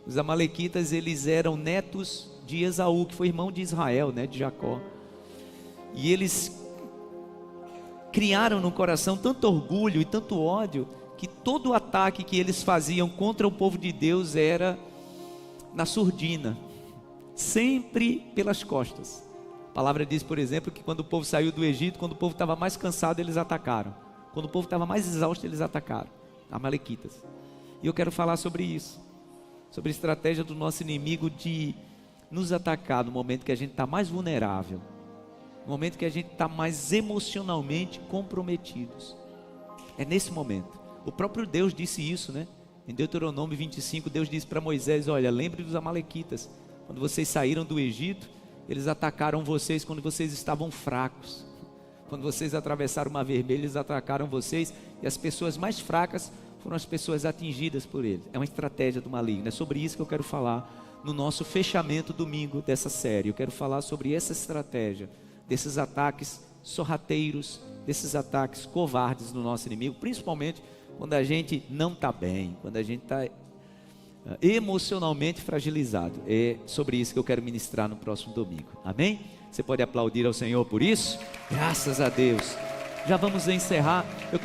Os amalequitas, eles eram netos de Esaú, que foi irmão de Israel, né, de Jacó. E eles criaram no coração tanto orgulho e tanto ódio, que todo o ataque que eles faziam contra o povo de Deus era na surdina, sempre pelas costas. A palavra diz, por exemplo, que quando o povo saiu do Egito, quando o povo estava mais cansado, eles atacaram. Quando o povo estava mais exausto, eles atacaram. Amalequitas. E eu quero falar sobre isso. Sobre a estratégia do nosso inimigo de nos atacar no momento que a gente está mais vulnerável, no momento que a gente está mais emocionalmente comprometidos. É nesse momento. O próprio Deus disse isso, né? Em Deuteronômio 25, Deus disse para Moisés: olha, lembre dos amalequitas. Quando vocês saíram do Egito, eles atacaram vocês quando vocês estavam fracos. Quando vocês atravessaram o Mar Vermelho, eles atacaram vocês, e as pessoas mais fracas foram as pessoas atingidas por ele. É uma estratégia do maligno. É sobre isso que eu quero falar no nosso fechamento domingo dessa série. Eu quero falar sobre essa estratégia, desses ataques sorrateiros, desses ataques covardes do nosso inimigo, principalmente quando a gente não está bem, quando a gente está emocionalmente fragilizado. É sobre isso que eu quero ministrar no próximo domingo. Amém? Você pode aplaudir ao Senhor por isso? Graças a Deus. Já vamos encerrar. Eu quero